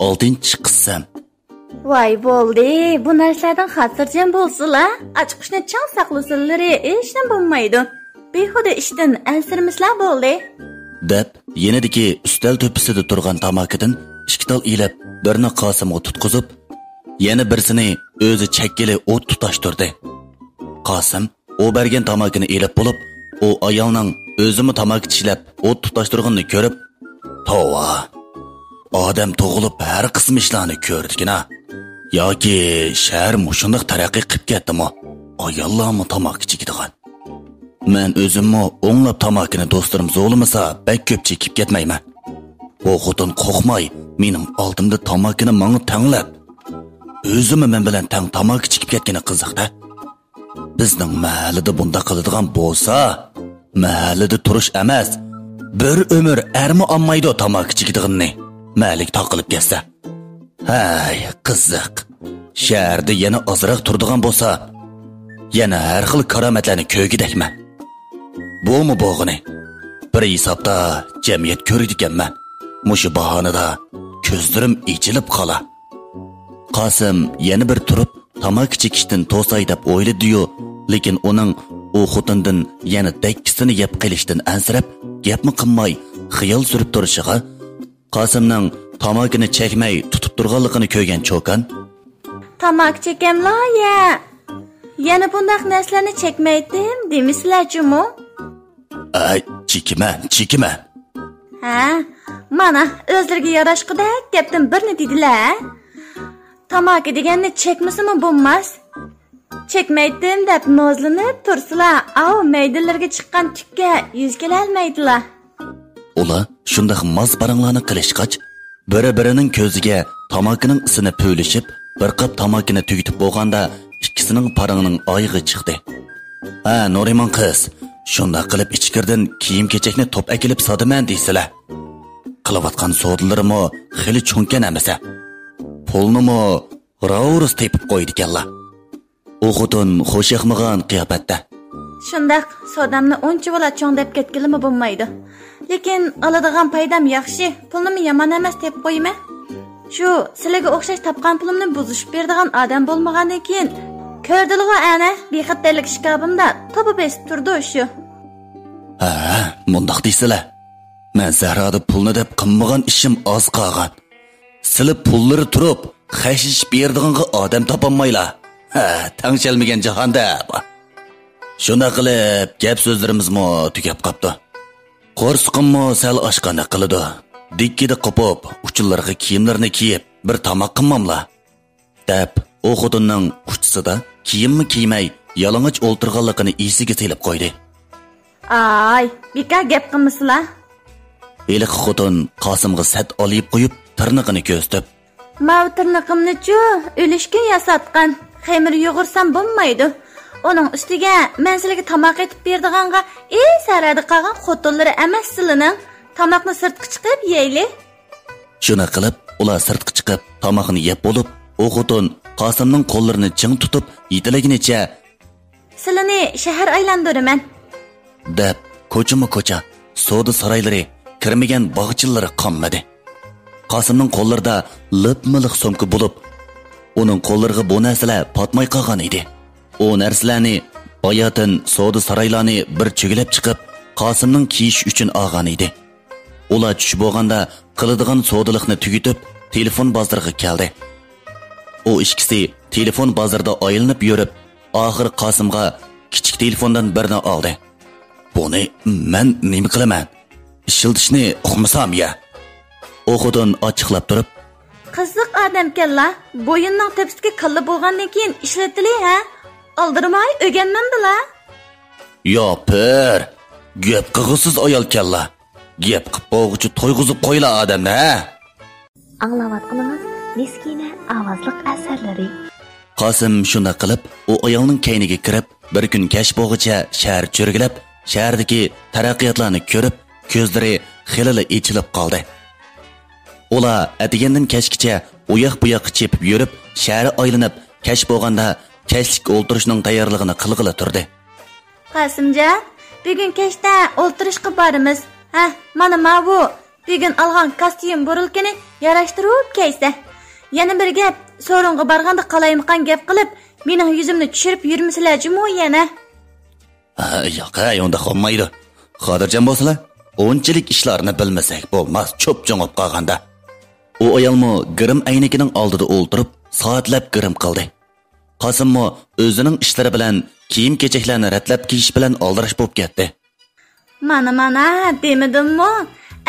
6 qissam. Voy bo'ldi, bu narsalardan xotirjam bo'lsizlar, ochqishni chang saqlasinlari ishdan bo'lmaydi. Behuda ishdan ansirmislar bo'ldi. Deb, yenidiki ustal to'pisida turgan tamakidan 2 tal ilib, birini Qosimga tutqizib, yana birsini o'zi chakkili o't tutashtirdi. Qosim o bergan tamakini elib bo'lib, o ayolning o'zimi tamaki tishlab o't tutashtirganini ko'rib, "Tova. Odam tug'ilib har qism ishlarni ko'rdikina. Yoki shahar mushundoq taraqqiy qilib ketdimi? Ayollarmi tamaki chekadigan. Men o'zimmi o'nglab tamakini do'stlarim zo'limasa, bak ko'p chekib ketmayman. O xotin qo'rqmay, mening oldimda tamakini menga tanglab, o'zimi men bilan tang tamaki chekib ketgani qiziqda. Bizning mahallada bunda qiladigan bo'lsa, mahallada turish emas, bir umr ermi olmaydi tamaki chekadiganni. Malik taqilib ketsa. Hay, qiziq. Shaharda yana ozroq turadigan bo'lsa, yana har xil karomatlarni ko'gidakman. Bu-mu bo'g'ini? Bir hisobda jamiyat ko'radiganman. Mushu bahonada ko'zlarim ichilib qola. Qosim yana bir turib tamaki chekishdan to'say deb o'yladi-yu, lekin uning u xotindan yana dakkisini yeb qilishdan ansirab, gapni qilmay xiyol surib turishiga Qosimning tamakini chekmay tutib turganligini ko'rgan Cho'kan, "Tamak chekemla-ya. Yana bundaq narsalarni chekmaydim, demisizlar-chu?" "Ay, chekiman. Ha, mana o'zlariga yarashqidek gapdan birni dedilar. Tamaki deganni chekmasimi bo'lmas. Chekmaydim deb nozlanib tursalar, av maydonlarga chiqqan tukka yuz kela olmaydilar." Ular shunday moz baranglarni qilishqach, biri-birining ko'ziga tamakining isini pöylishib, bir qop tamakini tugitib bo'lganda, ikkisining parangining oyig'i chiqdi. "Ha, Nuriman qiz, shunda qilib ichkirdan kiyim-kechakni top akilib sodaman deysizlar. Qilayotgan sodlarimi xili cho'nkan emasa. Pulnimi raurus tepib qo'ydiganlar." U xotin xo'shaqmagan qiyofatda, "Shundaq sodamni uncha bola cho'ng deb ketgilimi bo'lmaydi. Lekin oladigan paydam yaxshi, pulni yomon emas deb qo'yma. Shu sizlarga o'xshash topgan pulimni buzishib beradigan odam bo'lmagandan keyin ko'rdilg'a ana bexatarlik shikabimda to'pa besib turdi shu." "Ha, mundaq deysizlar. Men Zahrada pulni deb qilmagan ishim oz qolgan. Sizlar pullari turib, xashish berdiganga odam topolmaylar. Ha, tangshalmagan jahonda." Shuna qilib, gap so'zlarimizmi tugab qopdi. Qo'rsqimmi sal oshqanda qiladi. Dikkida qopib, uchillarga kiyimlarni kiyib, bir tamoq qilmamla. Deb, o xotinning kuchsida kiyimmi kiymay, yalang'och o'ltirganligini esiga selib qo'ydi. "Ay, bika gap qilmasizlar." Eliq xotin Qosimga sat olib qo'yib, tirnig'ini ko'ztib, "Mav tirnig'imni-chu, o'lishga yasatgan. Xamir yo'g'irsam bo'lmaydi. Onun ustiga men sizlarga tamoq etib berdiganga, sarada qolgan xotinlari emas sizlarning. Tamoqni sirtqa chiqib yeyli." Shuna qilib, ular sirtqa chiqib, tamoqni yeb bo'lib, o xotin Qosimning qo'llarini ching tutib, yetilaginicha, "Sizlarni shahar aylantiraman" deb ko'chama-ko'cha savdo saroylari, kirmagan bog'chilari qolmadi. Qosimning qo'llarida lip-miliq so'mka bo'lib, uning qo'llariga bu narsalar patmay qolgan edi. O narsalarni boyatin savdo saroylarni bir cho'gilab chiqib, Qosimning kiyish uchun olgan edi. Ular tushib bo'lganda qiladigan savdolikni tugitib, telefon bozoriga keldi. O ikkisi telefon bozorida aylanib yurib, oxir Qosimga kichik telefondan birini oldi. "Buni men nima qilaman? Ishiltishni uqmasam ya?" O xotin ochiqlab turib, "Qiziq odamkanlar, bo'yinning tepasiga kalla bo'lgandan keyin ishlatili ha? Oldirmay o'rganmamdila." "Yo, pir, gap qilg'isiz ayol kalla. Gap qilib bo'g'ichi to'yg'izib qo'yla odamni, ha?" Anglayotganimiz Miskina ovozliq asarlari. Qosim shunda qilib, u ayolning kayniga kirib, bir kun kash bo'g'icha shahar cho'rgilab, shahardagi taraqqiyotlarni ko'rib, ko'zlari xilili ichilib qoldi. Ular atigandan kashgacha uyoq bu yoqqa chepib yurib, shahar aylanib, kash bo'lganda kashlik o'ltirishning tayyorligini qilg'ila turdi. "Qosimjon, bugun kashda o'ltirishga boramiz. Ha, mana bu Bugün alğan kostyum burulkini yarashtirib kiysa. Yana bir gap, sorunga barganda qalaymiqan gap qilib, mening yuzimni tushirib yurmisizlar-jimi yana? Yo'q, unda olmaydi. Xotirjam bo'lsalar, o'nchilik ishlarni bilmasak bo'lmas, cho'p-cho'ngib qolganda. U ayolmi Grim aynikining oldida o'ltirib, soatlab Grim qildi. Qosimmi o'zining ishlari bilan kiyim-kechaklarni ratlab kiyish bilan oldirash bo'lib ketdi. Mana demedimmi?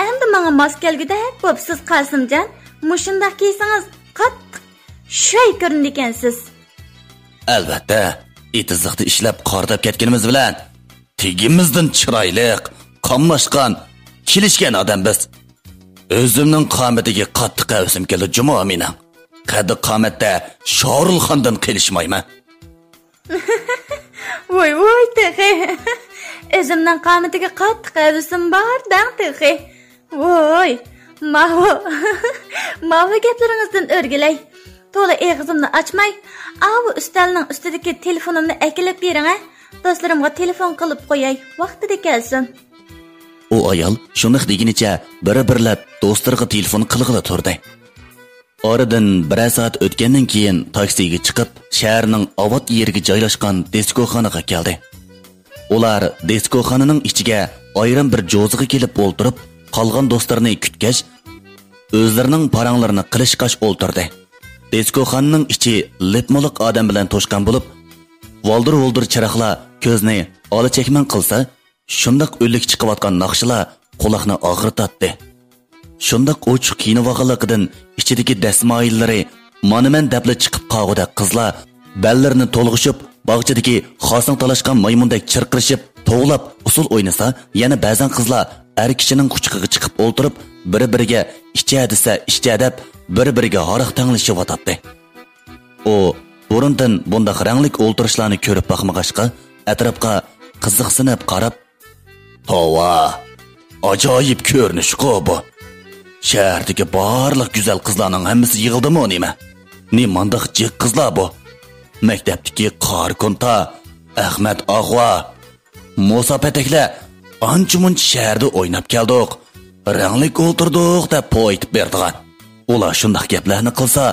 Endi menga mos kelgudek bo'psiz Qosimjon. Mushundaq kiysangiz qattiq shay ko'rindikansiz. Albatta, itiziqda ishlab qordab ketganimiz bilan tegimizdan chiroyliq, qamlashgan, kelishgan odam biz. O'zimning qomatiga qattiq avsim keldi juma mening. Qaddi qomatda Shohrulxondan qilishmayman. Voy, texe. O'zimning qomatiga qattiq avsim bor, dang texe. Voy, Mava gaplaringizdan o'rgilay. To'la og'zimni ochmay, avu ustalning ustidagi telefonimni akilib bering-a. Do'stlarimga telefon qilib qo'yay, vaqtida kelsin. U ayol shunday deginicha bir-birlab do'stlariga telefon qilg'ila turdi. Oradan bir soat o'tgandan keyin taksiga chiqib, shaharning avot yeriga joylashgan diskoxonaga keldi. Ular diskoxonaning ichiga ayrim bir jo'ziga kelib o'ltirib, qolgan do'stlarini kutgach, o'zlarining paranglarini qilishqash o'ltirdi. Diskoxonaning ichi lipmoliq odam bilan to'shqan bo'lib, voldir chiroqlar ko'zni ola chekman qilsa, shundoq o'lik chiqayotgan naqshlar quloqni og'ritadi. Shundoq ochiq kiyinib-olganligidan ichidagi dasmoyillari monument dabli chiqib qolg'uda qizlar ballarini to'lg'ishib, bog'chadagi xosing talashgan maymundek chirqirishib, to'g'lab usul o'ynasa, yana ba'zan qizlar er kishining quchqiga chiqib o'ltirib, bir-biriga ichcha desa ichcha deb, bir-biriga hariq tanglishyotdi. U burundan bundaq ranglik o'ltirishlarni ko'rib boqmag'ashqa, atrofga qiziqsinib qarab, "Tova, ajoyib ko'rinish-ku bu. Shahardagi barliq go'zal qizlarning hammasi yig'ildimi nima? Ne mandaq jiq qizlar bu? Maktabdagi Qorkunta, Ahmad Og'va, Musa Pataklar ancha-muncha shaharda o'ynab keldik. Ranglik o'ltirdik deb poytib berdigan. Ular shundaq gaplarni qilsa,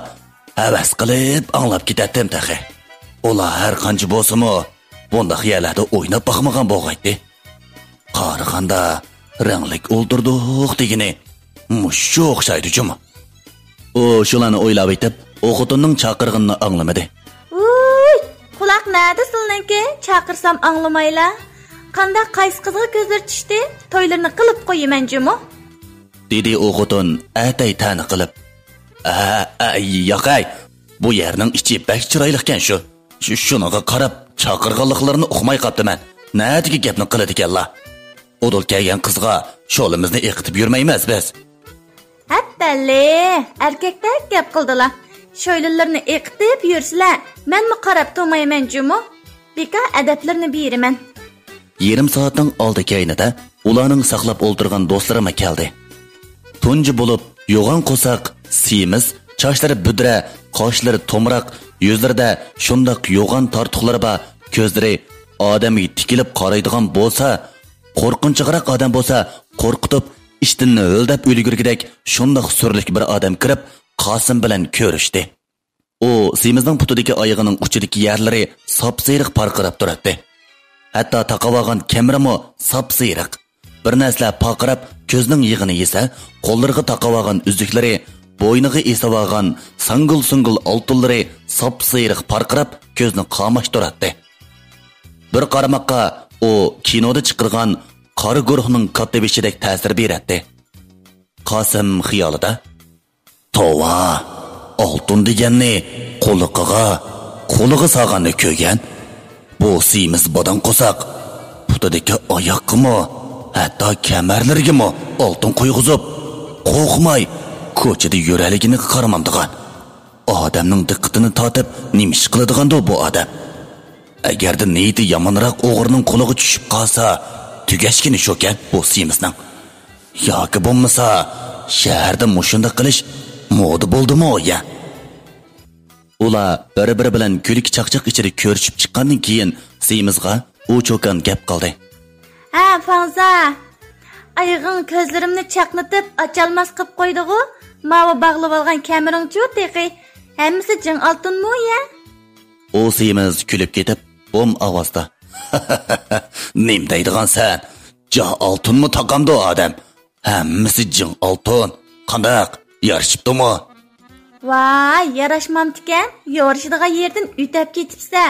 havas qilib anglab ketdim taxi. Ular har qancha bo'lsa-mu, bundaq yerlarda o'ynab boqmagan bo'lg'aydi. Qaraganda ranglik o'ltirdik degini mushu o'xshaydi juma. U shularni o'ylab aytib, o'qitunning chaqirganini anglamadi. Quloq nada sizniki? Chaqirsam anglamaylar. Qanday qaysi qizga ko'zlar tushdi? To'ylarni qilib qo'yaman juma. Dedi o'qitun atay tani qilib. Yo'qay, bu yerning ichi bak chiroyliqkan shu. Shunaqa qarab chaqirganliklarini uqmay qopdiman. Nadiga gapni qiladi ekanlar. O'dil kelgan qizga sho'limizni eqitib yurmaymiz biz. Hattali, erkaklar gap qildilar. Sho'ylarni eqitib yursilar, menmi qarab to'mayman juma. Beka adablarni beraman. Yarim soatning oldi keyinida ularning saqlab o'ltirgan do'stlarima keldi. Tunji bo'lib, yo'g'on qo'saq, semiz, chochlari budra, qoshlari to'mroq, yuzlarida shundoq yo'g'on tortuqlari bor, ko'zlari odamga tikilib qaraydigan bo'lsa, qo'rqinchliroq odam bo'lsa, qo'rqitib, ishtinni o'ldab o'lgurgidek shundoq surlik bir odam kirib, Qosim bilan ko'rishdi. U semizning putidagi oyog'ining uchidagi yerlari sop-siyriq parqirab turadi. Hatto taqavagan kemirimi sop-siyriq. Bir narsa paqirab ko'zning yig'ini yesa, qo'llariga taqavagan uzduklari, bo'yniga esavagan sangul-sungul oltinlari sop-siyriq parqirab ko'zni qamashtiradi. Bir qaramoqqa u kinoda chiqirgan qari guruhning kattavishidek ta'sir beradi. Qosim xiyolida "Tova, oltin deganni qo'liga sog'anni ko'rgan. Bu semiz bodan qo'saq, putidagi oyoqmi, hatto kamarlarigami oltin qo'yg'izib, qo'rqmay ko'chada yuraligini qaramamdigan. Odamning diqqatini tortib, nima ish qiladigan-da bu odam. Agarda niyati yomonroq o'g'rining qo'liga tushib qolsa, tugashgini sho'kan bu semizning. Yoki bo'lmasa, shaharda mushunda qilish moda bo'ldimi ya?" Ular bir-biri bilan kulik chaqchaq ichida ko'rishib chiqqandan keyin semizga u cho'kan gap qildi. Fanza, Ayğın gözlerimni çaqnatıp açalmas qıp qoyduğu. Mava bağlab alğan kamiringchu teqi. Hammasi jing oltinmi ya? O semiz kulib ketib, bom ovozda. Nim deydigan sen? Ja oltinmi taqamdi odam? Hammasi jing oltin. Qandaq? Yarashibdimi? Vay, yarashmamtikan. Yorishadigan yerdan o'tib ketibsa.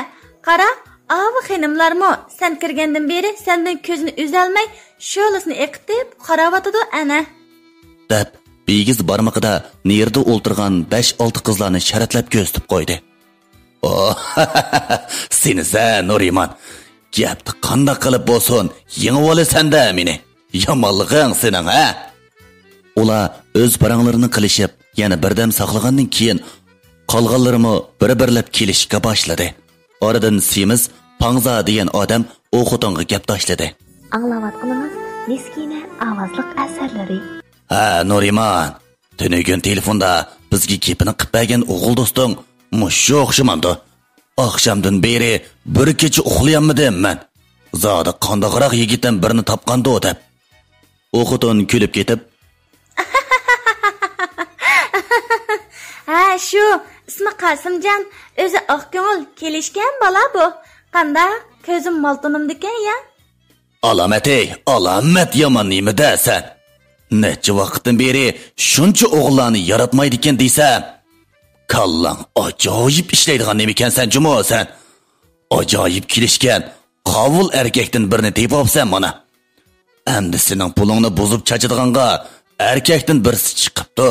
Qara, avi xonimlarmi sen kirgandan beri sendan ko'zini uzalmay sho'lasini eqitib qaravotidi ana. Deb bigiz barmog'ida nerda o'ltirgan 5-6 qizlarni sharatlab ko'zitib qo'ydi. Oh, seni sen Nuriman. Gapni qanday qilib bo'lsin, yengib olasan-da meni. Yomonlig'ing sening, ha? Ular o'z paranglarini qilishib, yana birdam saqlagandan keyin qolganlarimi bir-birlab kelishga boshladi. Oradan Semiz Pangza degan odam o xotinga gap tashladi. Anglayotganingiz Miskina ovozliq asarlari. Ha, Nuriman. Tunugun telefonda bizga gapini qilib bergan o'g'il do'sting mushu o'xshamamdi. Oqshamdan beri bir kecha uxlayolmadim men. Zoda qandaqroq yigitdan birini topgandi o deb. O xotin kulib ketib, Ha, shu ismi Qasimjon, o'zi oq ko'ngil kelishgan bola bu. Qanda ko'zim moltinimdikan ya? Alamat yomon nima desan? Necha vaqtdan beri shuncha o'g'illarni yaratmaydi ekan desam, kallang ajoyib ishlaydigan nima ekansan jumo sen. Ajoyib kelishgan qovul erkakdan birini tepopsan mana. Endi sening pulingni buzib chachadiganga erkakdan birisi chiqibdi.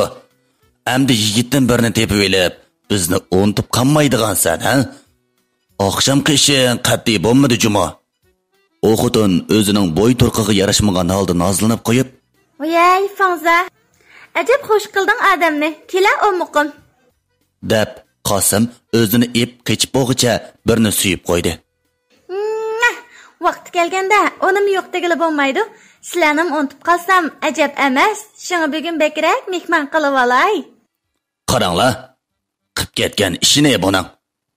Endi yigitdan birini tepib elib, bizni o'ntib qolmaydigansan, ha? Oqshomqi ishing qat'iy bo'lmadi jumo. O xotin o'zining bo'y turqiga yarashmagan holda nozlanib qo'yib, "Voy, Fangza. Ajab xush qilding odamni. Kela o'muqim." deb Qosim o'zini ep qechib bo'g'icha birini suyib qo'ydi. Vaqti kelganda onim yo'q degili bo'lmaydi. Sizlarni unutib qolsam ajab emas. Shunga bugun bekrak mehmon qilib olay. Qaranglar. Qib ketgan ishini buning.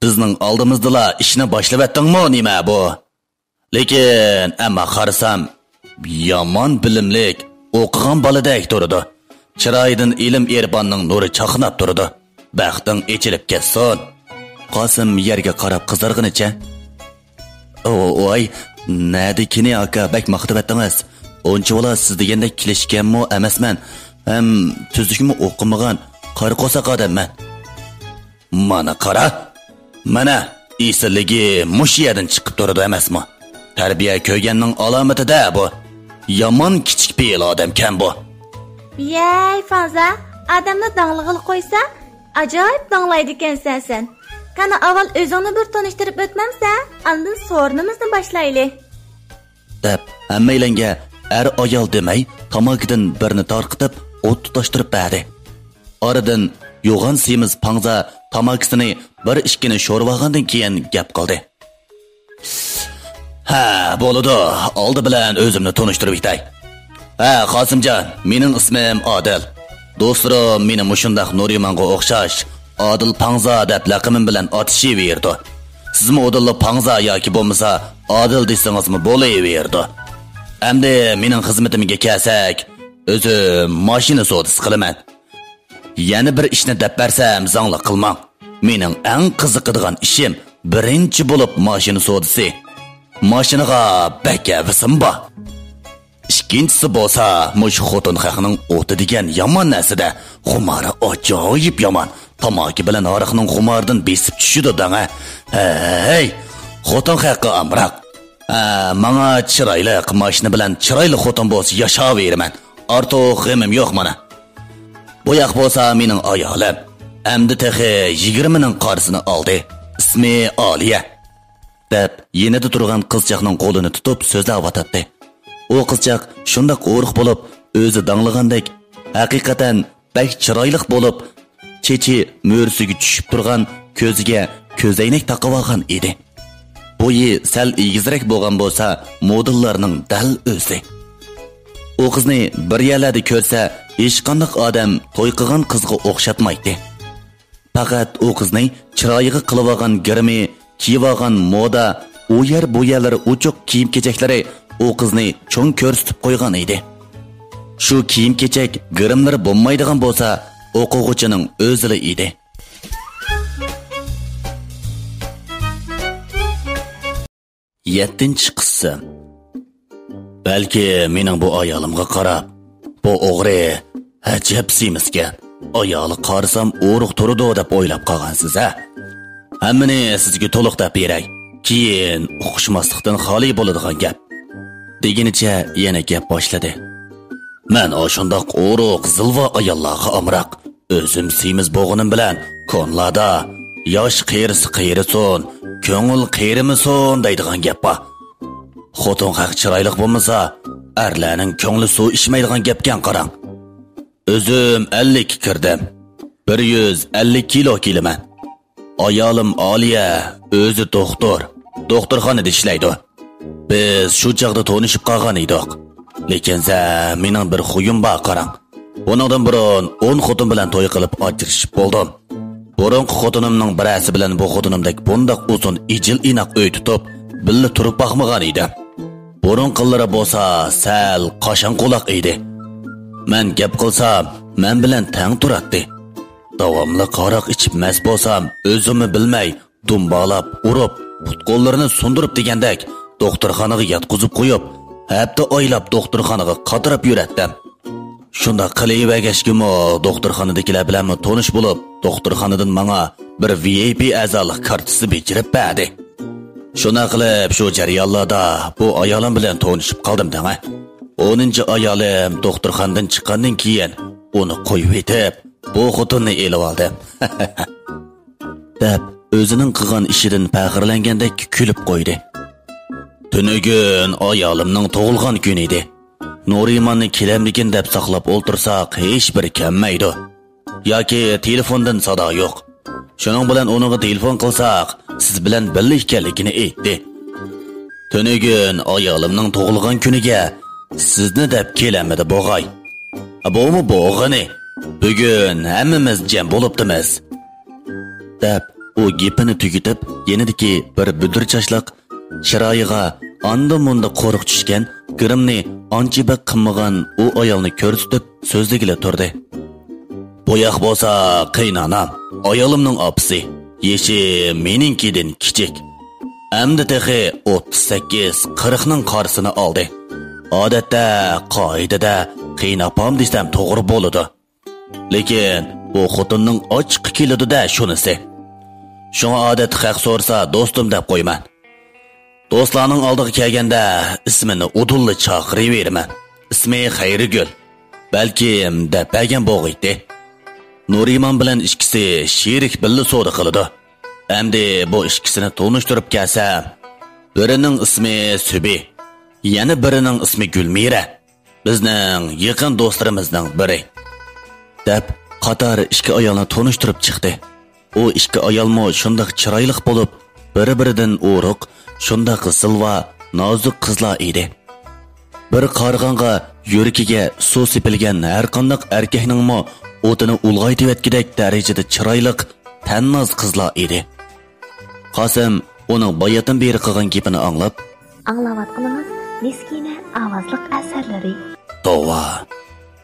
Bizning oldimizda ishni boshlab etdingmi nima bu? Lekin amma qarasam yomon bilimlik, o'qigan boladek turdi. Chiroyidan ilm erbanning nuri chaqnab turdi. Baxting echilib ketsin. Qosim yerga qarab qizarg'inicha, "Oy, nadikini aka bak maqtab etdingiz. Oncha bola siz degandek kelishganmi emasman. Ham tuzlikmi o'qimagan qarqosa odamman. Mana qara. Mana isiligi mushiyadan chiqib turdi emasmi? Tarbiya ko'rganning alomati-da bu. Yomon kichik peyil odamkan bu." Yey, Fanza, odamni danglig'il qo'ysa, ajoyib danglaydi ekansan sen. Qani avval o'zingni bir tanishtirib o'tmamsa, andin so'rnimizni boshlaylik. Deb hammaylanga ayol demay, tomogidan birini tarqitib, o't tutashtirib berdi. Oradan yo'g'on Semiz Pangza tomokisini bir ishkini sho'rvagandan keyin gap qildi. "Ha, bo'ladi. Oldi bilan o'zimni tanishtirib etay. Ha, Qosimjon, mening ismim Odil. Do'stlarim meni mushundaq Nurimanga o'xshash Odil Pangza deb laqabim bilan otishaverdi. Sizmi Odil Pangza yoki bo'lmasa Odil desangizmi bo'laverdi. Endi mening xizmatimga kelsak, o'zim mashina savdosi qilaman. Yana bir ishni deb bersam, zangli qilmang. Mening eng qiziqadigan ishim birinchi bo'lib mashina savdosi. Mashinaga bakavisim bor. Ikkinchisi bo'lsa, mush xotin haqning o'ti degan yomon narsada xumori ajoyib yomon. Tomoki bilan ariqning xumordan besib tushidi danga. Hey, xotin haqqi amroq. Menga chiroyli mashina bilan chiroyli xotin bo'lsa yashayveraman. Ortiq g'imim yo'q mana. Bu yoq bo'lsa mening ayolim. Endi texi 20 ning qarsini oldi. Ismi Oliya. Deb yenida turgan qizchaqning qo'lini tutib so'zlayotdi. O qizchaq shundoq o'riq bo'lib, o'zi danglagandek, haqiqatan bak chiroyli bo'lib, chechi mo'rsiga tushib turgan ko'ziga ko'zoynak taqib olgan edi. Bo'yi sal egizrak bo'lgan bo'lsa, modellarning dal o'zi. O qizni bir yerlarda ko'rsa, hech qanday odam to'y qilgan qizga o'xshatmaydi. Faqat o qizning chiroyiga qilib olgan girmi, kiyib olgan moda, u yer bu yerlari uchuq kiyim-kechaklari o qizni cho'ng ko'rsatib qo'ygan edi. Shu kiyim-kechak g'irimlari bo'lmaydigan bo'lsa, o'quvchining o'zili edi. Yettinchi qissa. Balki mening bu ayolimga qarab, bu o'g'ri ajab semizga ayoli qarsam o'ruq turdi deb o'ylab qolgansiz a? Hammani sizga to'liq deb beray. Keyin o'qishmaslikdan xoli bo'ladigan gap. Deginicha yana gap boshladi. Men o'shundoq o'ruq zilva ayollarga amroq, o'zim semiz bo'g'inim bilan konlada yosh qiyrisin, ko'ngil qiyrimison deydigan gap bor. Xotin haq chiroyli bo'lmasa, erlarning ko'ngli suv ichmaydigan gapgan qarang. O'zim 50 kirdim. 150 kilo kelaman. Ayolim Oliya, o'zi doktorxonada ishlaydi. Biz shu chaqda tanishib qolgan edik. Lekin mening bir xuyim bor qarang. Bundan burun 10 xotin bilan to'y qilib ajrashib bo'ldim. Burunqi xotinimning birasi bilan bu xotinimdek bundoq uzun ijil inoq uy tutib, billa turib baxmagan edim. Burunqilari bo'lsa sal qashan quloq edi. Men gap qilsam, men bilan tang turadi. Davomli qaroq ichib mast bo'lsam, o'zimni bilmay, dumbalab, urib, putqo'llarini sundirib degandek, doktorxonaga yotqizib qo'yib, hafta oylab doktorxonaga qatirib yuratdim. Shunda qilayvergachkimi, doktorxonadagilar bilan tonish bo'lib, doktorxonadan menga bir VIP a'zolik kartasi berib berdi. Shuna qilib, shu jarayonlarda bu ayolim bilan tanishib qoldim deng. 10-ayolim doktorxonadan chiqqandan keyin uni qo'yib etib, bu xotinni elib oldim. deb o'zining qilgan ishidan faxrlangandek kulib qo'ydi. Tunugun ayolimning tug'ilgan kuni edi. Nurimanni kelamligin deb saqlab o'ltirsak hech bir kammaydi. Yoki telefondan sado yo'q. Shuning bilan uninga telefon qilsak, siz bilan birga ekanligini aytdi. Tunugun ayolimning tug'ilgan kuniga sizni deb kelamadi bo'g'ay. Bo'mi bo'g'ini? Bugun hammamiz jam bo'libdimiz. deb u gapini tugatib, yenidiki bir budirchashliq chiroyiga anda-munda qo'riq tushgan g'irimni ancha qimmagan u ayolni ko'rsatib so'zligila turdi. Boyoq bo'lsa qaynonam, ayolimning opisi, yeshi meningkidan kichik. Amdi texi 38-40 ning qarsini oldi. Odatda, qoidada qaynopam desam to'g'ri bo'ladi. Lekin bu xotinning ochiq keladi-da shunisi. Shunga odat haq so'rsa do'stim deb qo'yman. Do'stlarning oldiga kelganda ismini Udulli chaqiraverman. Ismi Xayrigul. Balki deb bergan bo'g'iydi. Nuriman bilan ikkisi sherik billa savdo qiladi. Endi bu ikkisini tanishtirib kelsam, birining ismi Subi, yana birining ismi Gulmira. Bizning yaqin do'stlarimizning biri. deb qator ikki ayolni tanishtirib chiqdi. U ikki ayolmo shundoq chiroyli bo'lib, bir-biridan o'ruq, shundoq silva, nozik qizlar edi. Bir qarg'onga yuragiga suv sepilgan har qanday erkakningmi o'tini ulg'aytivetgidek darajada chiroyli, tannoz qizlar edi. Qosim uning bayatdan beri qilgan gapini anglab, anglayotganingiz Miskina ovozliq asarlari. Tova,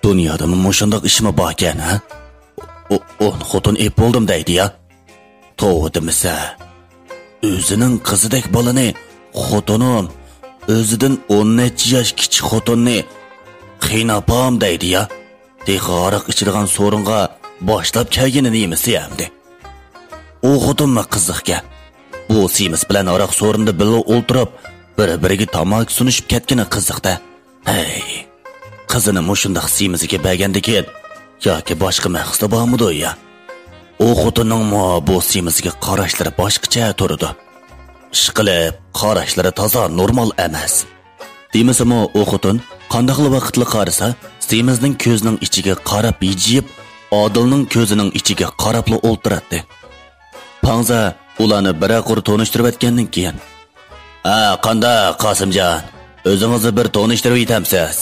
dunyoda shundoq ishmi bor ekan, ha? O xotin ep bo'ldim deydi ya. Tova demasa, o'zining qizidek bolani xotinim, o'zidan 10 yosh kichik xotinni qiynapam deydi ya. Texariq ichadigan so'ringa boshlab kelganini emisi hamdi. U xotinma qiziqga. Bu semiz bilan aroq so'rinda birga o'ltirib, bir-biriga tamak sunishib ketgani qiziqda. Hey, qizini mushundaq semiziga bergandikin yoki boshqa maqsadi bormidi ya? U xotinning bu semizga qarashlari boshqacha turdi. Ishqilib, qarashlari toza normal emas. Demasimi, u xotin qandaqli vaqtli qarasa, semizning ko'zining ichiga qarab yijib, Odilning ko'zining ichiga qarabli o'ltiradi. Pangza ularni bir-bir tanishtirib o'tgandan keyin, qanda Qosimjon, o'zingizni bir tanishtirib etamsiz?"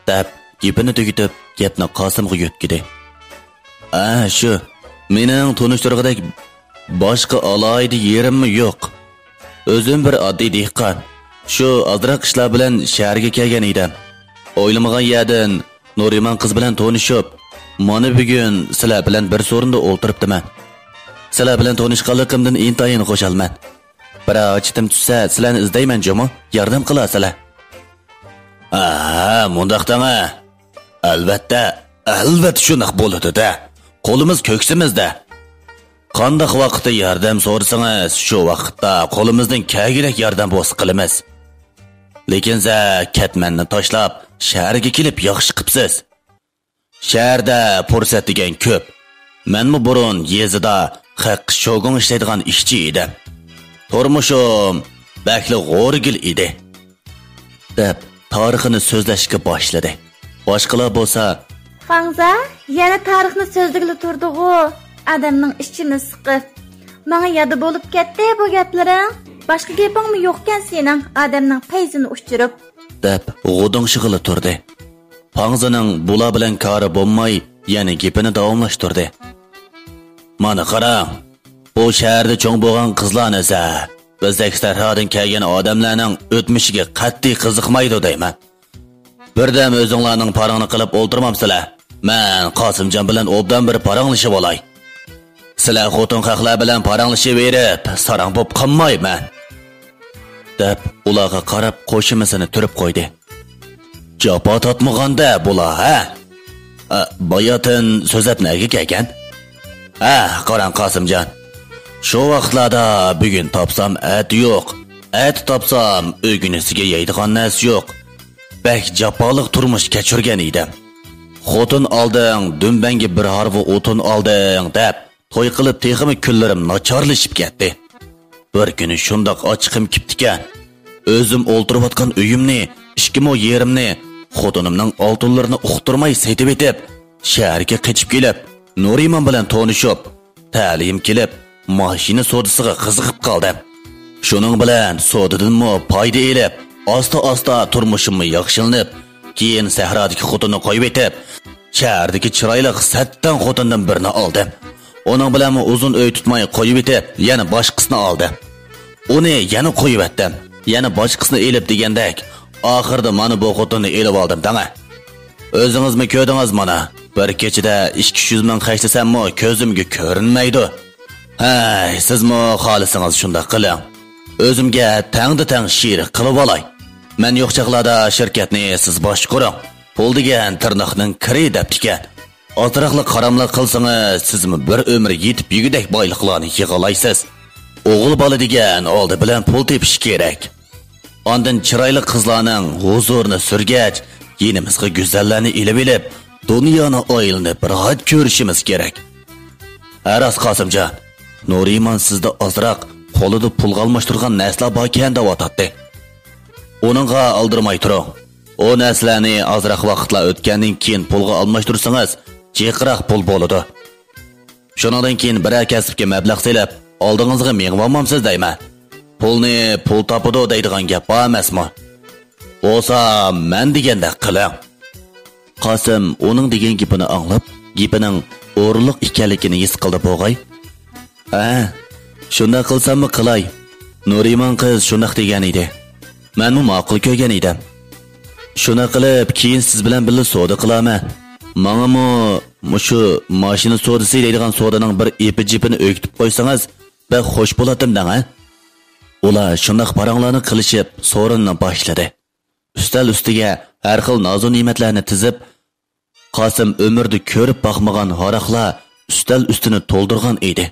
deb gapini tugatib, gapni Qosimga yo'tkidi. Shu, mening tanishtirg'idek boshqa alaydi yerimmi yo'q. O'zim bir oddiy dehqon. Shu azroq ishlar bilan shaharga kelgan edim. O'ylamagan yerdan Nuriman qiz bilan tanishib, mana bugun sizlar bilan bir so'rinda o'ltiribdiman. Sizlar bilan tanishganligimdan intayin xo'shalman. Biroq chitim tushsa, sizlarni izlayman, jomo, yordam qilasizlar. Mundaqdami? Albatta shunaq bo'ladi-da. Qo'limiz ko'ksimizda. Qanday vaqtda yordam so'rasangiz, shu vaqtda qo'limizdan kelgan yordam bo'lsa qilamiz. Lekin siz Katmanni tashlab, shaharga kelib yaxshi qilibsiz. Shaharda fursat degan ko'p. Menmi burun yezida haq shogun ishlaydigan ishchi edim. Turmushim bakli g'o'rgil edi. deb tarixini so'zlashga boshladi. Boshqalar bo'lsa, Fangza, yana tarixni so'zligili turdi-ku. Adamning ishini siqib. Menga yadi bo'lib ketdi bu gaplaring. Boshqa gapingmi yo'qkan sening adamning payzini ushtirib. deb g'udung shig'ili turdi. Fangzaning bular bilan kari bo'lmay, yana gapini davomlashtirdi. Mana qarang. Bu shaharda cho'ng bo'lgan qizlarni esa bizdek sarhadan kelgan odamlarning o'tmishiga qat'iy qiziqmaydi deyman. Birdam o'zinglarning parangni qilib o'ltirmamsizlar. Men Qosimjon bilan obdan bir paranglashib olay. Sizlar xotin haqlar bilan paranglashib berib, sarang bo'p qolmayman. deb ularga qarab qo'shimasini turib qo'ydi. Javob topmaganda bular, ha? Bayotin so'zab nega kelgan? Qarang Qosimjon. Shu vaqtlarda bugun topsam et yo'q. Et topsam o'ginisiga yeydigan narsa yo'q. Bak jafoliq turmush kechirgan edim. Xotin olding, dumbangi bir harvi o'tin olding deb to'y qilib teximi kunlarim nachorlashib ketdi. Bir kuni shundoq ochiqim kiptikan. O'zim o'ltirayotgan uyimni, 2 mo yerimni, xotinimning oltinlarini uqtirmay setib etib, shaharga qochib kelib, Nuriman bilan tanishib, ta'lim kelib, mashina sodasiga qiziqib qoldim. Shuning bilan sodadanmi foyda elib, asta turmushimni yaxshilanib, keyin sahrodagi xotinni qo'yib etib, shahardagi chiroyli satdan xotindan birini oldim. Uning bilan uzun uy tutmay qo'yib etib, yana boshqasini oldim. Uni yana qo'yib etdim. Yana boshqasini elib degandek, oxirda mana bu xotinni elib oldim, dama. O'zingizmi ko'rdingiz mana? Bir kechida 200 ming xashlasam-mo ko'zimga ko'rinmaydi. Sizmi xolisingiz shunda qiling. O'zimga tang she'r qilib olay. Men yo'qchaqlarda shirkatni siz boshqaring. Pul degan tirnoqning kiri deb tikan. Ozroqlik qaramlik qilsangiz, sizmi bir umr yetib yugudek boyliqlarni yig'olaysiz. O'g'il bola degan oldi bilan pul tepish kerak. Ondan chiroyli qizlarning huzurini surgach, yenimizga go'zallarni ilib-ilib, dunyoni oyilni birohat ko'rishimiz kerak. Aras Qosimjon, Nuriman sizda ozroq qo'lida pul almashtirgan narsalar bor ekan deb o'tatdi. Uningga aldirmay turing. O narsalarni ozroq vaqtlar o'tgandan keyin pulga almashtirsangiz, cheqiroq pul bo'ladi. Shundan keyin bir kasbga mablag' selab, oldingizga meng'olmamsiz deyman. Pulni pul topadi deydigan gap emasmi? Bo'lsa, men deganda qiling. Qosim uning degan gapini anglab, gapining o'rinliq ekanligini his qildi bo'g'ay. Shunda qilsammi qilay. Nuriman qiz shunaq degan edi. Menmi ma'qul ko'rgan edim. Shuna qilib, keyin siz bilan birga savdo qilaman. Menga shu mashina sodasi deydigan sodaning bir epi-jipini o'kitib qo'ysangiz, ben xo'sh bo'ladim dang-a. Ular shunaq paranglarni qilishib, so'rinni boshladi. Ustal ustiga har xil nozu ne'matlarni tizib, Qosim umrda ko'rib boqmagan haraqlar ustal ustini to'ldirgan edi.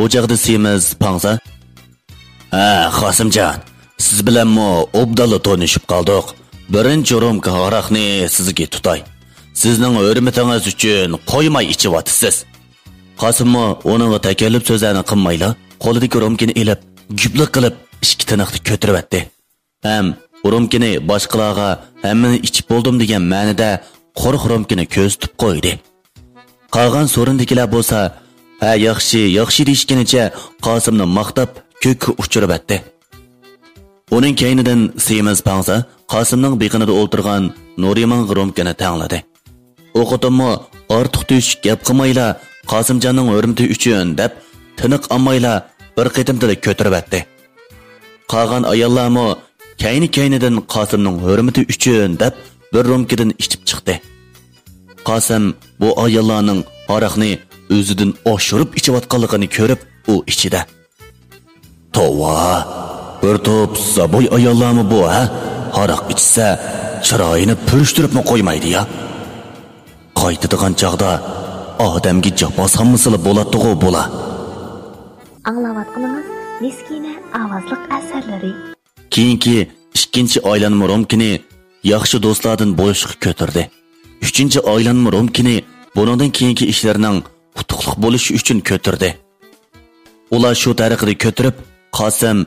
O'jaqda semiz Pangza. Qosimjon, siz bilanmi obdalla tanishib qoldik. Birinchi rumka haraqni sizga tutay. Sizning hurmatingiz uchun qo'ymay ichyapsiz. Qosimmo uning takalluf so'zlarini qilmayla, qo'lidagi rumkini elib, guplik qilib, ikki tiniqni ko'tiribdi. Ham rumkini boshqalarga hammani ichib bo'ldim degan ma'noda qo'riq rumkini ko'zitib qo'ydi. Qolgan so'rindikilar bo'lsa, yaxshi deyishganicha Qosimni maqtab ko'kka uchiribdi. Uning keynidan Semiz Pangza Qosimning beqinida o'ltirgan Nuriman rumkini tangladi. O'qitimmo ortiq tushib gap qilmayla, Qosimjonning hurmati uchun deb tiniq olmayla bir qitimda ko'tiribdi. Qolgan ayollarmi kaynidan Qosimning hurmati uchun deb bir romkadan ichib chiqdi. Qosim bu ayollarning aroqni o'zidan oshirib ichayotganligini ko'rib, u ichida. Tova, bir to'p zaboy ayollarmi bu, ha? Aroq ichsa, chiroyini purishtiribmi qo'ymaydi ya. Qaytadigan chaqda odamga jafo salmasili bo'ladi-ku bo'la. Anglayotganingiz Miskina ovozliq asarlari. Keyingi ikkinchi aylanma romkini yaxshi do'stlardan bo'yishga ko'tardi. Uchinchi aylanma romkini buningdan keyingi ishlarning qutuqliq bo'lishi uchun ko'tardi. Ular shu tariqada ko'tirib, Qosim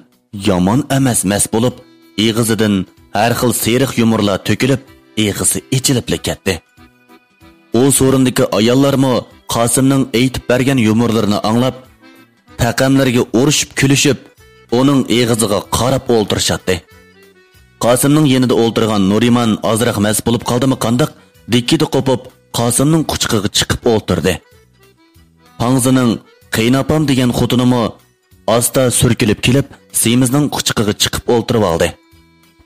yomon emas mas bo'lib, eg'izidan har xil seriq yumurlar to'kilib, eg'izi ichilib ketdi. O so'rindagi ayollarmi Qosimning aytib bergan yumurlarini anglab, taqamlarga urishib kulishib, uning eg'iziga qarab o'ltirishadi. Qosimning yanida o'ltirgan Nuriman ozroq mas bo'lib qoldimi qandoq? Dikkida qopib, Qosimning quchqiga chiqib o'ltirdi. Pangzining Qaynapam degan xotinimi asta surkilib kelib, Semizning quchqiga chiqib o'ltirib oldi.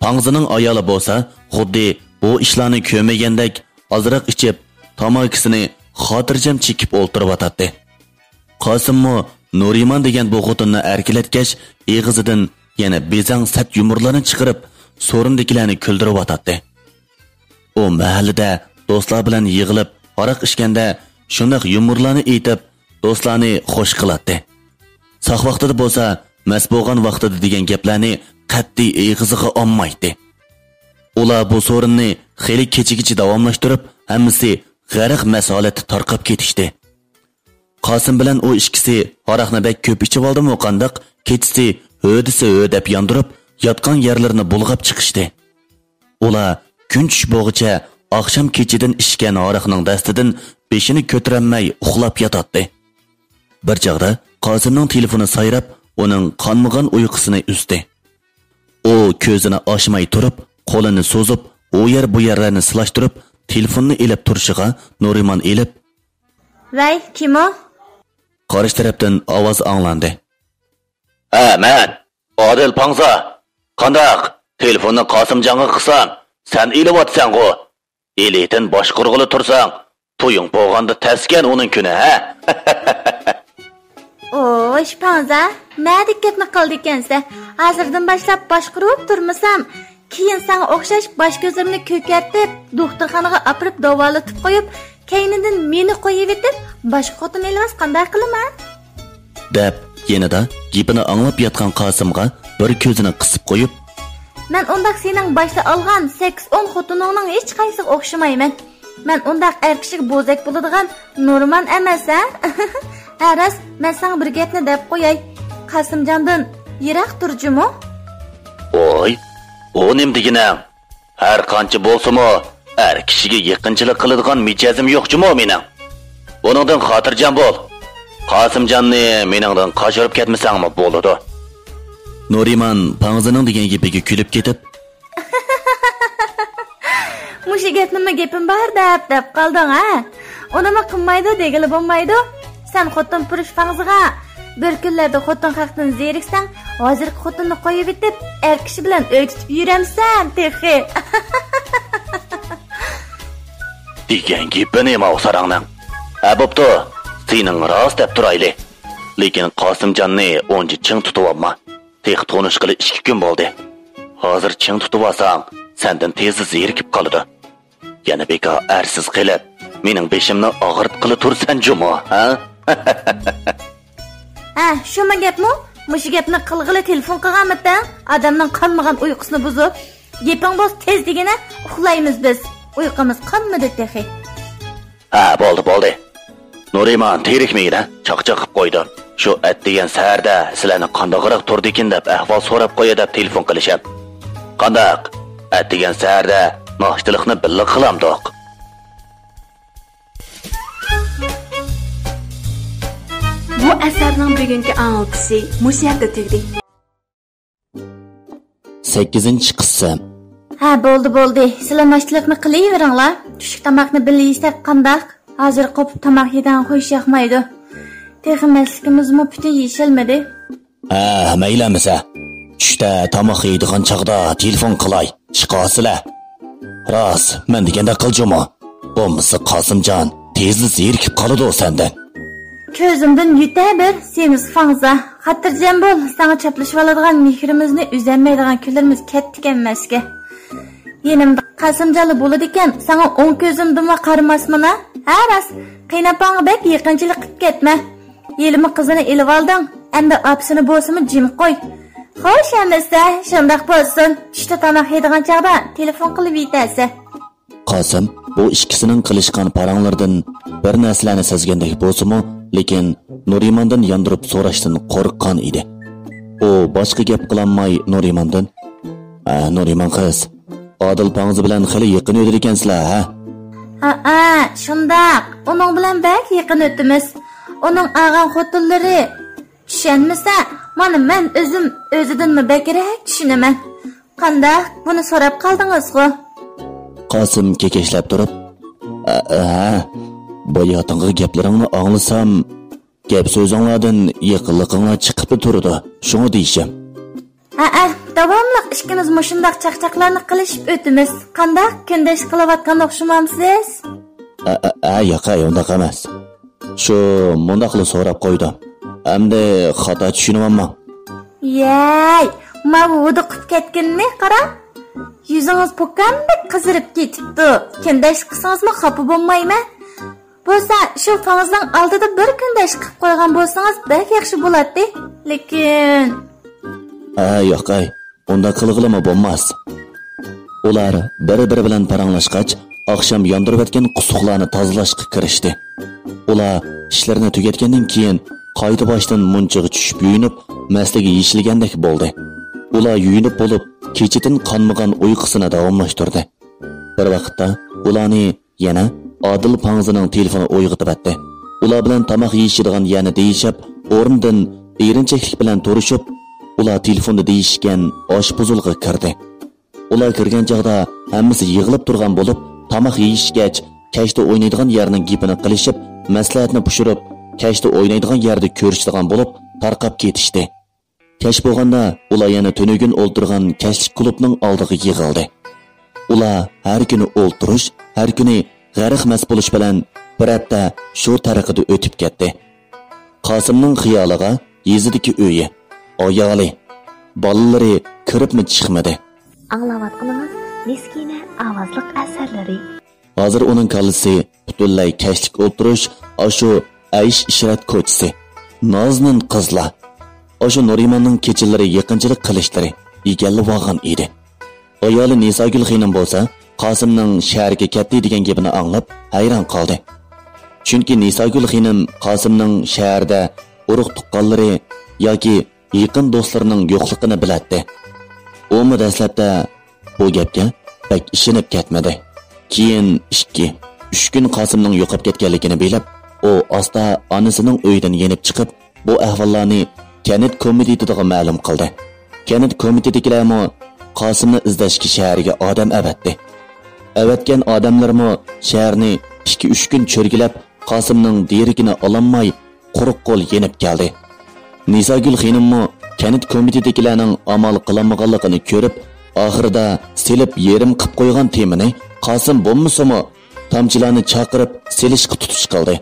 Pangzining ayoli bo'lsa, xuddi bu ishlarni ko'rmagandek ozroq ichib, tamakisini xotirjam chekib o'ltirib o'tadi. Qosimmi Nuriman degan bu xotinni erkilatgach, eg'izidan yana bezang sat yumurlarni chiqarib, so'rindikilarni kuldirib o'tadi. U mahallada do'stlar bilan yig'ilib, aroq ichganda shunday yumurlarni aytib, do'stlarni xush qiladi. Saq vaqtida bo'lsa, mas bo'lgan vaqtida degan gaplarni qat'iy eg'iziga olmaydi. Ular bu so'rinni xeyli kechigicha davomlashtirib, hammasi g'arq masolati tarqab ketishdi. Qosim bilan u ikkisi aroqni bek ko'p ichib oldimi qandoq, kechisi o'disi o'dab yondirib, yotgan yerlarini bulg'ab chiqishdi. Ular kun tush bo'g'icha oqshom kechidan ichgan aroqning dastidan beshini ko'taramay uxlab yotadi. Bir chaqda Qosimning telefoni sayrab, uning qonmagan uyqusini uzdi. U ko'zini ochmay turib, qo'lini so'zib, u yer bu yerlarni silashtirib, telefonni elib turishiga Nuriman elib, "Vay, kim o?" Qarish tarafdan ovoz anglandi. "Ha, men Odil Pangza. Qandaq? Telefonni Qosimjonga qilsam, sen eliyotsan-ku. Elitin boshqurg'ili tursang, to'ying bo'lganda tasgan uning kuni, ha?" "Oy, Pangza, nima gapni qildi ekansa? Hozirdan boshlab boshqurib turmasam, keyin senga o'xshash bosh ko'zimni ko'kartib, doktorxonaga olib davolatib qo'yib, keynidan meni qo'yib etib, boshqa xotin elmas qanday qilaman?" deb yenida gapini anglab yotgan Qosimga bir ko'zini qisib qo'yib, "Men undaq sening boshda olgan 8-10 xotiningning hech qaysiga o'xshamayman. Men undaq erkishig bo'zak bo'ladigan Nurman emas, ha? Aras, men senga bir gapni deb qo'yay. Qosimjondan yiroq turjimi?" "Oy, o nim deginam? Har qancha bo'lsa-mo, er kishiga yaqinchilik qiladigan mijozim yo'qmi mening? Buningdan xotirjam bo'l. Qosimjonni meningdan qochirib ketmasangmi bo'ladi." Nuriman Pangzining degan gapiga kulib ketib, "Mushi gap nima gapim bor deb qolding, ha? Unimi qilmaydi degili bo'lmaydi. Sen xotin purish Pangziga bir kunlarda xotin haqdan zeriksang, hozirgi xotinni qo'yib etib, er kishi bilan o'tib yuramsan, texi." degan gapini nima o'sarangdan? "Ha, bo'pti. Sening rost deb turayli. Lekin Qosimjonni o'nchi ching tutib olma. Tex tonishqili 2 kun bo'ldi. Hozir ching tutib olsang, sendan tezda zerikib qoladi. Yana beka arsiz qilib, mening beshimni og'ritqili tursan jumo, ha?" "Ha, shuma gapmi? Mushi gapni qilg'ili telefon qilganmidan, odamning qonmagan uyqusini buzib, gaping bo'z tez degina uxlaymiz biz. Uyqimiz qonmadi texi." "Ha, bo'ldi. Nuriman terikmaydi, chaqchaq qilib qo'ydi. Shu atdigan saharda sizlarni qandaqroq turdikin deb ahvol so'rab qo'ya deb telefon qilishim. Qandaq? Atdigan saharda noshtalikni birga qilamdoq." Bu asarning bugungi anglitisi musiqada tegdi. 8-qissa. "Ha, bo'ldi. Sizlar noshtalikni qilaveringlar. Tushlik tomoqni birga yeysak qandaq? Hozir qopib tomoq yegan qo'yish yoqmaydi. Texmasligimizmi puti yeyilmadi." "Ha, maylamisa. Tushda tomoq yeydigan chaqda telefon qilay. Chiqasizlar." Ras, men deganda qiljo'mi? Bo'lmasa Qosimjon tezli zerikib qoladi o sendan. Ko'zimdan yuta bir semiz fangza. Xatirjam bo'l, sana chaplashib oladigan mehrimizni uzanmaydigan kunlarimiz ketdik emasga. Yenimda Qosimjonli bo'ladi ekan, sana 10 ko'zimdan qaramasmana? Ha, ras, qiynapang bek yaqinchilik qilib ketma. Yelimi qizini elib olding, endi opsini bo'lsimi jim qo'y. Xo'sh, endi shundoq bo'lsin. Tushda tamoq yeydigan chog'da telefon qilib yetasiz. Qosim bu ikkisining qilishgan paranglardan bir narsalarni sezgandek bo'lsa-mu, lekin Nurimondan yondirib so'rashdan qo'rqqan edi. U boshqa gap qilolmay Nurimondan: "Nurimon qiz, Odil Pangzi bilan xili yaqin o'tir ekansizlar, ha?" Ha, shundoq. Uning bilan bak yaqin o'timiz. Uning ag'an xotinlari tushunmasa, mana men o'zidanmi bakrak tushunaman. Qanday buni so'rab qoldingiz-ku? Qosim kekeshlab turib, "Boyatingga gaplaringni anglasam, gap so'zinglardan yaqinliginglar chiqib turdi. Shuni deyishim." Davomli ikkimiz mushundoq chaqchaqlarni qilishib o'timiz. Qanday kundash qilayotgan o'xshamamsiz? Yo'q, undaq emas. Shu mundaqli so'rab qo'ydim. Hamda xato tushunaman. Yey, mavudi qilib ketganmi? Qara. Yuzingiz po'kandek qizirib ketibdi. Kundash qilsangizmi xafa bo'lmayman? Bo'lsa, shu fangizning oldida bir kundash qilib qo'ygan bo'lsangiz, bek yaxshi bo'ladi. Lekin yo'q, unda qilg'ilimi bo'lmas. Ular bir-biri bilan paranglashgach, oqshom yondirib o'tgan qusuqlarni tozalashga kirishdi. Ular ishlarini tugatgandan keyin qayta boshdan munchiga tushib yuyinib, maslaga yeshilgandek bo'ldi. Ular yuyinib bo'lib, kechidan qonmagan uyqusini davomlashtirdi. Bir vaqtda ularni yana Odil Pangzining telefoni uyg'otib atdi. Ular bilan tamoq yeyishadigan yana deyishib, o'rnidan erinchaklik bilan turishib, ular telefonda deyishgan oshpuzulga kirdi. Ular kirgan chog'da hammasi yig'ilib turgan bo'lib, tamoq yeyishgach, kashda o'ynaydigan yerning gapini qilishib, maslahatni pushirib, kashda o'ynaydigan yerda ko'rishadigan bo'lib, tarqab ketishdi. Kash bo'lganda ular yana tunugun o'ltirgan kashlik klubning oldiga yig'ildi. Ular har kuni o'ltirish, har kuni g'arq mas bo'lish bilan bir hafta shu tariqada o'tib ketdi. Qosimning xiyoliga yezidagi uyi, ayoli, bolalari kiribmi chiqmadi. Anglayotganingiz Miskina ovozliq asarlari. Hozir uning kallasi butunlay kashlik o'ltirish, shu aysh ishrat ko'chisi. Noznin qizlar. O'sha Nurimonning kechalari yaqinchilik qilishlari egallab olgan edi. Ayoli Nisogul xonim bo'lsa, Qosimning shaharga ketdi degan gapini anglab hayron qoldi. Chunki Nisogul xonim Qosimning shaharda urug' tuqqanlari yoki yaqin do'stlarining yo'qligini biladi. U dastlabda bu gapga pek ishinib ketmadi. Keyin 2-3 kun Qosimning yo'qolib ketganligini bilib, u asta onasining uyidan yenib chiqib, bu ahvollarni Kanat komitetiga ma'lum qildi. Kanat komitetidagilarmi Qosimni izlashga shaharga odam avatdi. Avatgan odamlarmi shaharni 2-3 kun cho'rgilab, Qosimning derigini ololmay quruq qo'l yenib keldi. Nisogul xonimmi Kanat komitetidagilarning amal qilmaganligini ko'rib, oxirida silib yerim qilib qo'ygan temini Qosim bo'lmasimi tamchilarni chaqirib selishga tutish qildi.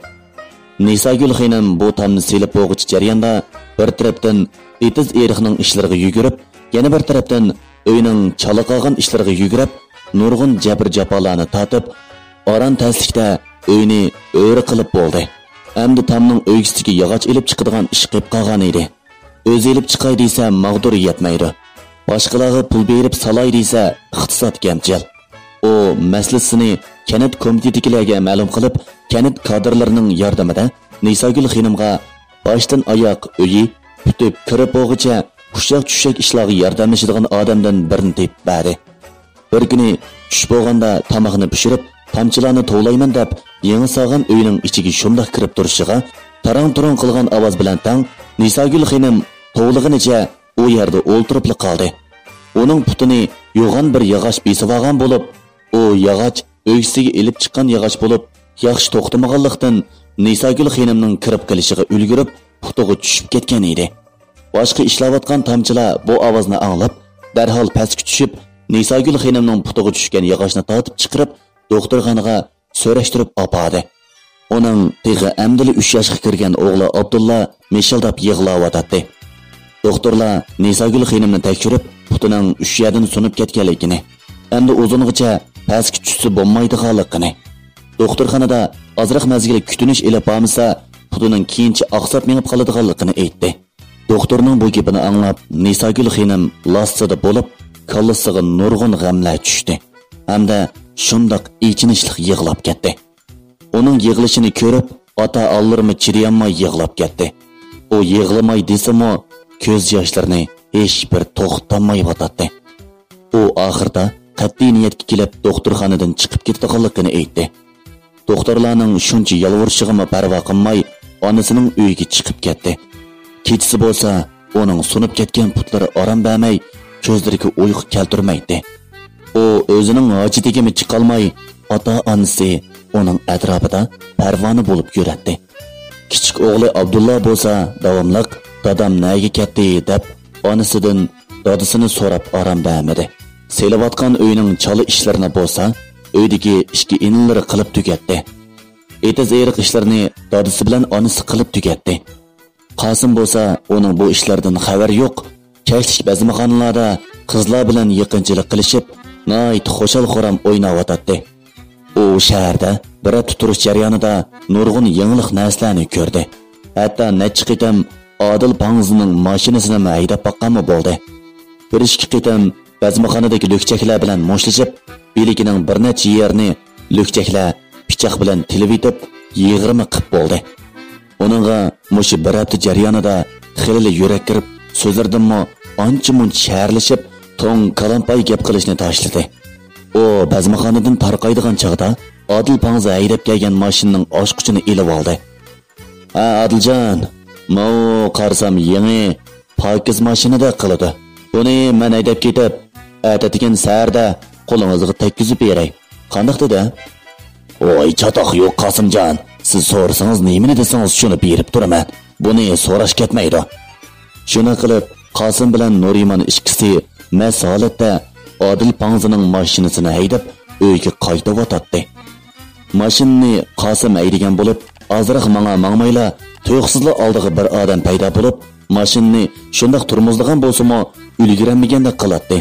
Nisogul xonim bu tamni selib bo'g'ich jarayonda bir tarafdan etiz eriqning ishlariga yugurib, yana bir tarafdan uyning chala qolgan ishlariga yugurib, nurg'un jabr jafolarni tatib, oran taslikda uyni o'ri qilib bo'ldi. Endi tamning o'ygisiga yog'och ilib chiqadigan ish qilib qolgan edi. O'zi ilib chiqay desa mag'dur yetmaydi. Boshqalarga pul berib salay desa iqtisod kamchil. U maslasini Kanat komitetiga ma'lum qilib, Kanat kadrlarining yordamida Nisogul xonimga boshdan oyoq uyi putib kirib bo'g'icha qushaq-tushak ishlarga yordamlashadigan odamdan birini tepib berdi. Bir kuni tush bo'lganda tamoqni pishirib, tamchilarni tovlayman deb, yangi sog'an uyining ichiga shundoq kirib turishiga tarang-turang qilgan ovoz bilan tang Nisogul xonim tovlig'inicha u yerda o'ltirib qoldi. Uning putini yo'g'on bir yog'och besib olgan bo'lib, u yog'och o'yisiga elib chiqqan yog'och bo'lib, yaxshi to'xtamaganlikdan Nisogul xonimning kirib kelishiga ulgurib, putig'i tushib ketgan edi. Boshqa ishlayotgan tamchilar bu ovozni anglab, darhol pastga tushib, Nisagül xonimning putiga tushgan yog'ochni tortib chiqarib, doktorxonaga so'rashtirib opadi. Uning tig'i amdili 3 yoshga kirgan o'g'li Abdulla meshildab yig'layotdi. Doktorlar Nisagül xonimni tekshirib, putining 3 yerdan sunib ketganligini, endi uzungacha pastga tushsa bo'lmaydiganligini, doktorxonada ozroq mazgil kutinish ilib bo'lmasa, putining keyincha oqsab minib qoladiganligini aytdi. Doktorning bu gapini anglab, Nisagül xonim lassida bo'lib, kallasiga nurg'un g'amlar tushdi. Hamda shundoq ichinishlik yig'lab ketdi. Uning yig'lashini ko'rib, ota-onlarimiz chidayolmay yig'lab ketdi. U yig'lamay desimi, ko'z yoshlarini hech bir to'xtamay yotadi. U oxirda qat'iy niyatga kelib, doktorxonadan chiqib ketganligini aytdi. Doktorlarning shuncha yalvurishiga parvo qilmay, onasining uyiga chiqib ketdi. Kechasi bo'lsa, uning sunib ketgan putlari orom bermay, ko'zlariga uyqu keltirmaydi. U o'zining hojatiga chiqolmay, ota-onasi uning atrofida parvona bo'lib yuradi. Kichik o'g'li Abdulla bo'lsa, davomliq dadam nega ketdi deb onasidan dadasini so'rab orom bermadi. Selayotgan uyning chala ishlarini bo'lsa, uydagi ishki inilari qilib tugatdi. Etiz-eriq ishlarini dadasi bilan onasi qilib tugatdi. Qosim bo'lsa, uning bu ishlardan xabar yo'q. Kashlik bazmaxonalarda qizlar bilan yaqinchilik qilishib, nihoyat xo'shal-xo'ram o'ynayotdi. U shaharda bir tuturish jarayonida nurg'un yangilik narsalarni ko'rdi. Hatto necha qitam Odil Pangzining mashinasini haydab boqqanmi bo'ldi. Bir ikki qitam bazmaxonadagi lukchaklar bilan mo'shlashib, beligining bir necha yerini lukchaklar pichoq bilan tilib etib, yig'irma qilib bo'ldi. Uningga mushi bir hafta jarayonida xilli yurak kirib, so'zlardimmo ancha-muncha shaharlashib, to'ng kalampay gap qilishni tashladi. U bazmaxonadan tarqaydigan chog'da Odil Pangzi haydab kelgan mashinaning ochqichini elib oldi. "Ha, Odiljon, mo qarsam yangi pokiz mashinada qiladi. Buni men haydab ketib, atatigan saharda qo'lingizga tekkizib beray. Qandoq dedi?" "Voy, chatoq yo'q Qosimjon. Siz so'rasangiz nimani desangiz shuni berib turaman. Buni so'rash ketmaydi." Shuna qilib, Qosim bilan Nuriman ikkisi mas holatda Odil Pangzining mashinasini haydab uyga qaytib o'tadi. Mashinani Qosim haydagan bo'lib, ozroq mangmayla to'xsizlik oldiga bir odam paydo bo'lib, mashinani shundoq turmuzlagan bo'lsa-mo, ulgurmagandek qiladi.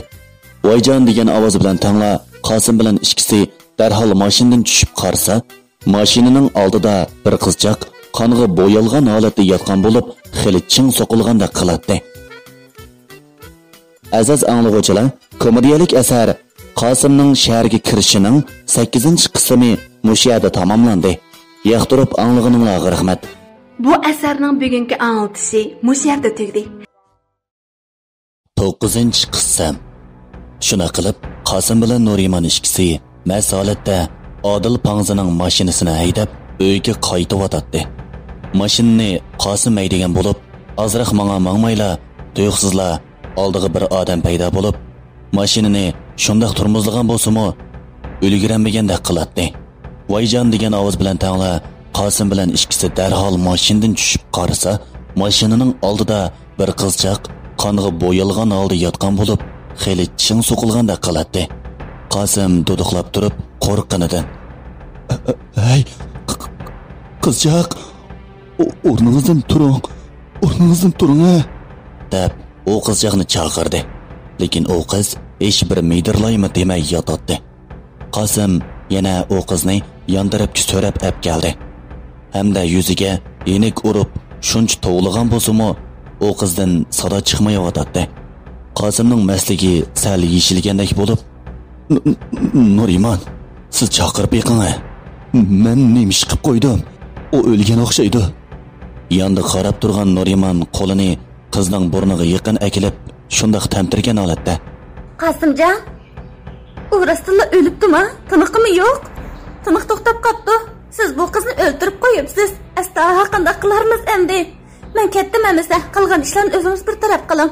"Voyjon" degan ovoz bilan tangla Qosim bilan ikkisi darhol mashinadan tushib qarsa, mashinaning oldida bir qizchaq qonga bo'yalgan holatda yotgan bo'lib, xili ching so'qilgandek qiladi. Aziz anglovchilar, komediyalik asar Qosimning shaharga kirishining 8-qismi mushayada tamomlandi. Yoqtirib anglaganinglarga rahmat. Bu asarning bugungi anglitishi mushayada tugdi. 9-qism. Shuna qilib, Qosim bilan Nuriman ikkisi mas holatda Odil Pangzining mashinasini haydab uyga qaytib o'tadi. Mashinani Qosim haydagan bo'lib, ozroq mangmayla to'xsizlar oldiga bir odam paydo bo'lib, mashinani shundoq turmuzlagan bo'lsa-mo, ulgurmagandek qiladi. "Voyjon" degan ovoz bilan tangla Qosim bilan ikkisi darhol mashinadan tushib qarasa, mashinaning oldida bir qizchaq qonga bo'yalgan holda yotgan bo'lib, xili ching so'qilgandek qiladi. Qosim duduqlab turib, qo'rqqanidan: "Hey, qizchaq, o'rningizdan turing, deb u qizchaqni chaqirdi. Lekin u qiz hech bir midirlaymi demay yotadi. Qosim yana u qizni yondiribga so'rab olib keldi. Hamda yuziga enik urib, shuncha tovlig'an bo'lsa-mo, u qizdan sado chiqmayotdi. Qosimning masligi sal yeshilgandek bo'lib, "Nuriman, siz chaqirib yiqing. Men nima ish qilib qo'ydim? U o'lgan o'xshaydi." Yonda qarab turgan Nuriman qo'lini qizning burniga yaqin akilib, shundoq tamtirgan holatda: "Qosimjon, u rostilla o'libdimi? Tiniqmi yo'q? Tiniq to'xtab qopti. Siz bu qizni o'ldirib qo'yibsiz. Asta qanday qilarmiz endi? Men ketdim emasa, qilgan ishlarni o'zingiz bir taraf qiling.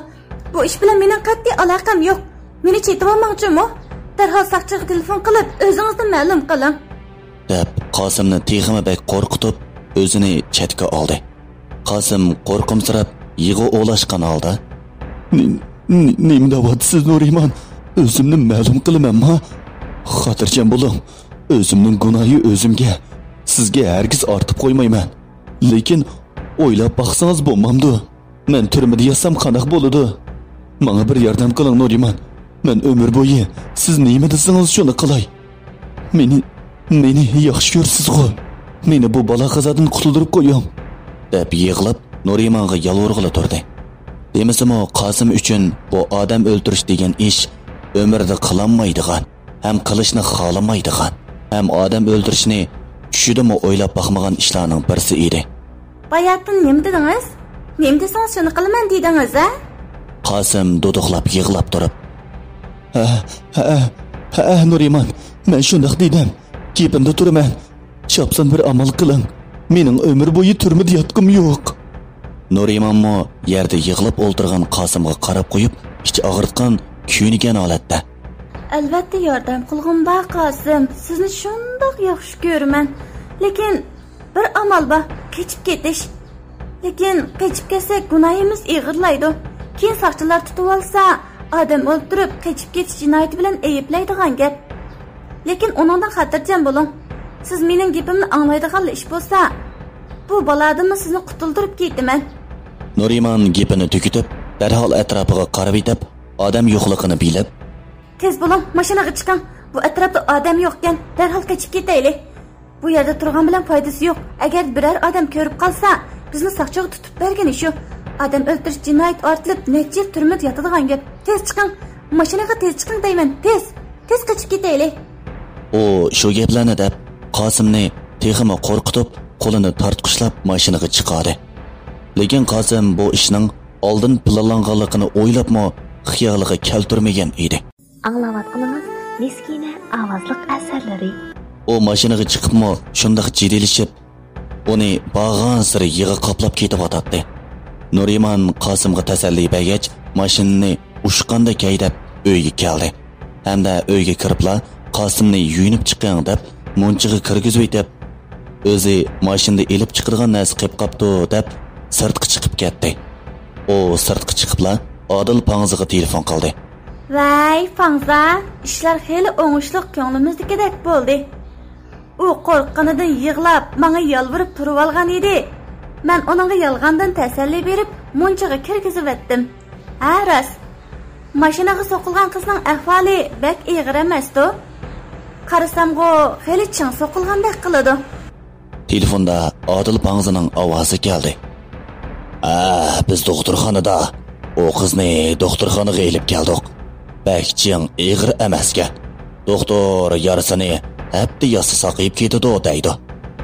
Bu ish bilan mening qat'iy aloqam yo'q. Meni chetib olmoqchimi? Darhol saqchiga telefon qilib, o'zingizni ma'lum qiling." deb Qosimni texmi bek qo'rqitib, o'zini chetga oldi. Qosim qo'rqimsirab, yig'i o'lashgan holda: "Nima deyapsiz Nuriman? o'zimni ma'lum qilamanmi? Xotirjam bo'ling. O'zimning gunohi o'zimga, sizga hargiz ortib qo'ymayman. Lekin o'ylab baqsangiz bo'lmamdi. Men turmada yasam qanaq bo'ladi? Menga bir yordam qiling Nuriman. Men umr bo'yi siz nima desangiz shuni qilay. Meni yaxshi ko'rsiz-ku. Meni bu balo qazodan qutuldirib qo'ying. deb yig'lab Nurimanga yalvorg'ili turdi. Demasam-o Qosim uchun bu odam o'ldirish degan ish umrda qilinmaydigan, ham qilishni xohlamaydigan, ham odam o'ldirishni tushidimi o'ylab boqmagan ishlarning birisi edi. Bayatdan nima dedingiz? Nima desangiz shuni qilaman dedingiz, a? Qosim duduqlab yig'lab turib, Ha, Nuriman, men shunday dedim. Kepimda turaman. Chopsan bir amal qiling. Mening umr bo'yi turmada yotqim yo'q. Nurimanmo yerda yig'lab o'ltirgan Qosimga qarab qo'yib, ichi og'ritgan, kuyinigan holatda. Albatta yordam qilg'im bor Qosim. Sizni shundoq yaxshi ko'raman. Lekin bir amal bor, kechib ketish. Lekin kechib kelsak gunohimiz ig'irlaydi. Keyin soqchilar tutib olsa, odam o'ldirib kechib ketish jinoyati bilan ayiblaydigan gap. Lekin uningdan xotirjam bo'ling. Siz mening gapimni anglaydigan ish bo'lsa, bu baladan sizni qutuldirib ketaman. Nuriman gapini tugitib, darhol atrofiga qarab etib, odam yo'qligini bilib, tez bo'ling, mashinaga chiqing. Bu atrofda odam yo'q ekan, darhol kechib ketaylik. Bu yerda turgan bilan foydasi yo'q. Agar biror odam ko'rib qolsa, bizni soqchiga tutib bergani shu. Adam o'ldirish jinoyat ortilib, necha yil turmada yotadigan gap. Tez chiqing. Mashinaga tez chiqing deyman. Tez qochib ketaylik. O shu gaplarni deb Qosimni texima qo'rqitib, qo'lini tortqishlab mashinaga chiqadi. Lekin Qosim bu ishning oldin planlanganligini o'ylabmi, xiyoliga keltirmagan edi. Anglayotganingiz Miskina ovozliq asarlari. O mashinaga chiqibmi, shundoq jiddiylik uni bag'an siri yig'i qoplab ketib o'tadi. Nuriman Qosimga tasalli bergach, mashinani ushqanda kaydab uyga keldi. Hamda uyga kiribla Qosimni yuyinib chiqing deb munchiga kirgizib etib, o'zi mashinada elib chiqirgan narsa qilib qopdi deb sirtqa chiqib ketdi. O sirtqa chiqibla Odil Pangziga telefon qildi. Vay Pangza, ishlar xeyli o'ngishli ko'nglimiznikidek bo'ldi. U qo'rqqanidan yig'lab, menga yalvirib turib olgan edi. Men onunga yalgandan tasalli berib, munchiga kirgizib etdim. Ha, ras. Mashinaga so'qilgan qizning ahvoli bek ig'ir emas-ku. Qarasamgo xeyli ching so'qilgandek qiladi. Telefonda Odil Pangzining ovozi keldi. Biz doktorxonada o qizni doktorxonaga elib keldik. Bek ching ig'ir emasga. Doktor yarasini hepti yası saqayib ketadi deydi.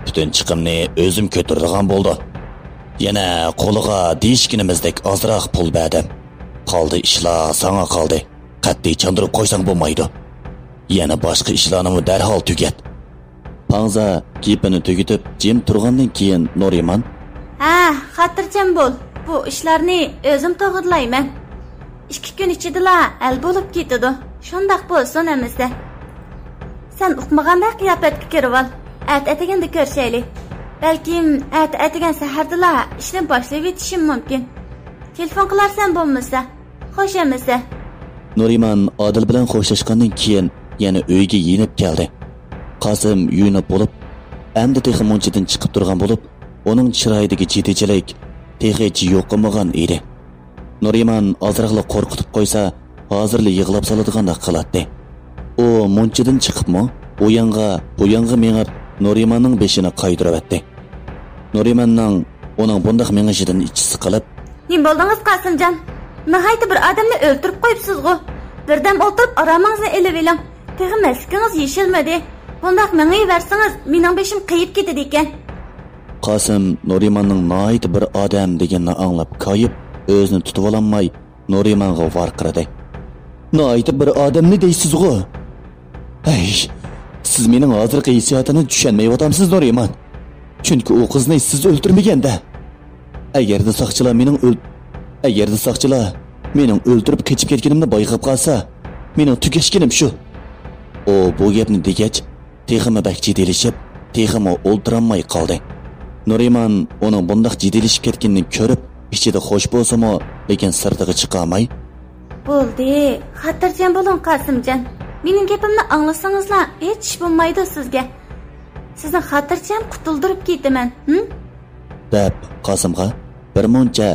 Bütün chiqimni o'zim ko'taradigan bo'ldi. Yana qo'liga deyishkinimizdek ozroq pul berdim. Qoldi ishlar sana qoldi. Qat'iy chandırib qo'ysang bo'lmaydi. Yana boshqa ishlarni darhol tugat. Pangza gapini tugitib jim turgandan keyin Nuriman, xotirjam bo'l. Bu ishlarni o'zim to'g'irlayman. 2 kun ichida hal bo'lib ketadi. Shundoq bo'lsin emizda. Sen uqmaganda qiyofatga kirib ol. Ataganda ko'rishaylik. Balkim atagan saharda ishni boshlab etishim mumkin. Telefon qilarsan bo'lmasa, xo'sh emizda. Nuriman Odil bilan xo'shlashgandan keyin yana uyga yinib keldi. Qosim yuyinib bo'lib, endi texmonchidan chiqib turgan bo'lib, uning chiroyidagi jiddichilik texichi yo'qolmagan edi. Nuriman ozroqla qo'rqitib qo'ysa, hozirli yig'lab soladığanda qiladi. O munchidan chiqibmi, bu yanga mengib Nurimanning beshini qaydirib etdi. Nurimanning uning bundoq mengishidan ichi siqilib, "Nim bo'ldingiz Qosimjon? Nihoyat bir odamni o'ldirib qo'yibsiz-ku. Birdam o'tirib aramangizni elib eling. Texi maskingiz yeshilmadi. Bundoq mengiversangiz, mening beshim qayib ketadi ekan." Qosim Nurimanning nihoyat bir odam deganini anglab koyib, o'zini tutib ololmay Nurimanga varqiradi. "Nihoyat bir odamni deysiz-ku? Hey, siz mening hozirgi hissiyotini tushunmayapsiz Nuriman. Chunki u qizni siz o'ldirmaganda. Agarda soqchilar mening o'ldirib kechib ketganimni bayqab qolsa, mening tugashganim shu." O bu gapni degach, texima bakchi delishib, texima o'ldiramay qoldi. Nuriman uning bundoq jiddilashib ketganini ko'rib, ichida xo'sh bo'lsa-mo, lekin sirtiga chiqa olmay, Bo'ldi, xotirjam bo'ling Qosimjon. Mening gapimni anglasangizlar, hech ish bo'lmaydi sizga. Sizni xotirjam qutuldirib ketaman, deb Qosimga bir muncha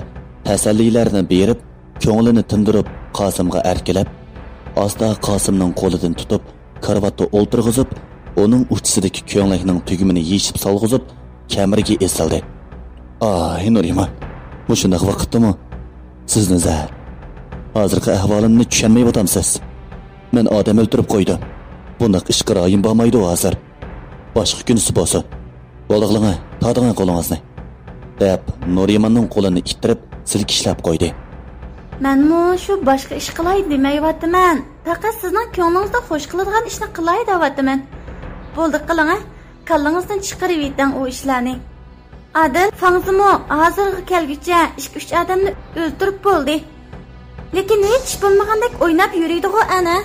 tasallilarni berib, ko'nglini tindirib Qosimga erkalab, asta Qosimning qo'lidan tutib, karvatda o'ltirg'izib, uning uchisidagi ko'nglakning tugumini yechib solg'izib, kamiriga esildi. Nuriman, bu shunday vaqtdami? Sizni zar. Hozirgi ahvolimni tushunmay o'tamsiz. Men odam o'ltirib qo'ydim. Bundaq ish qiroyim bo'lmaydi hozir. Boshqa kunisi bo'lsin. Bo'lig'lingni, tadingni qo'lingizni. deb Nurimanning qo'lini ittirib, silkishlab qo'ydi. Menmi shu boshqa ish qilay demayapman. Faqat sizning ko'nglingizda xush qiladigan ishni qilay deyapman. Bo'ldi qiling, kallingizdan chiqarib yeting u ishlarni. Adil, Fangzimo hozirga kelguncha 2-3 odamni o'ldirib bo'ldi. Lekin hech bo'lmagandek o'ynab yuriydi-ku ana.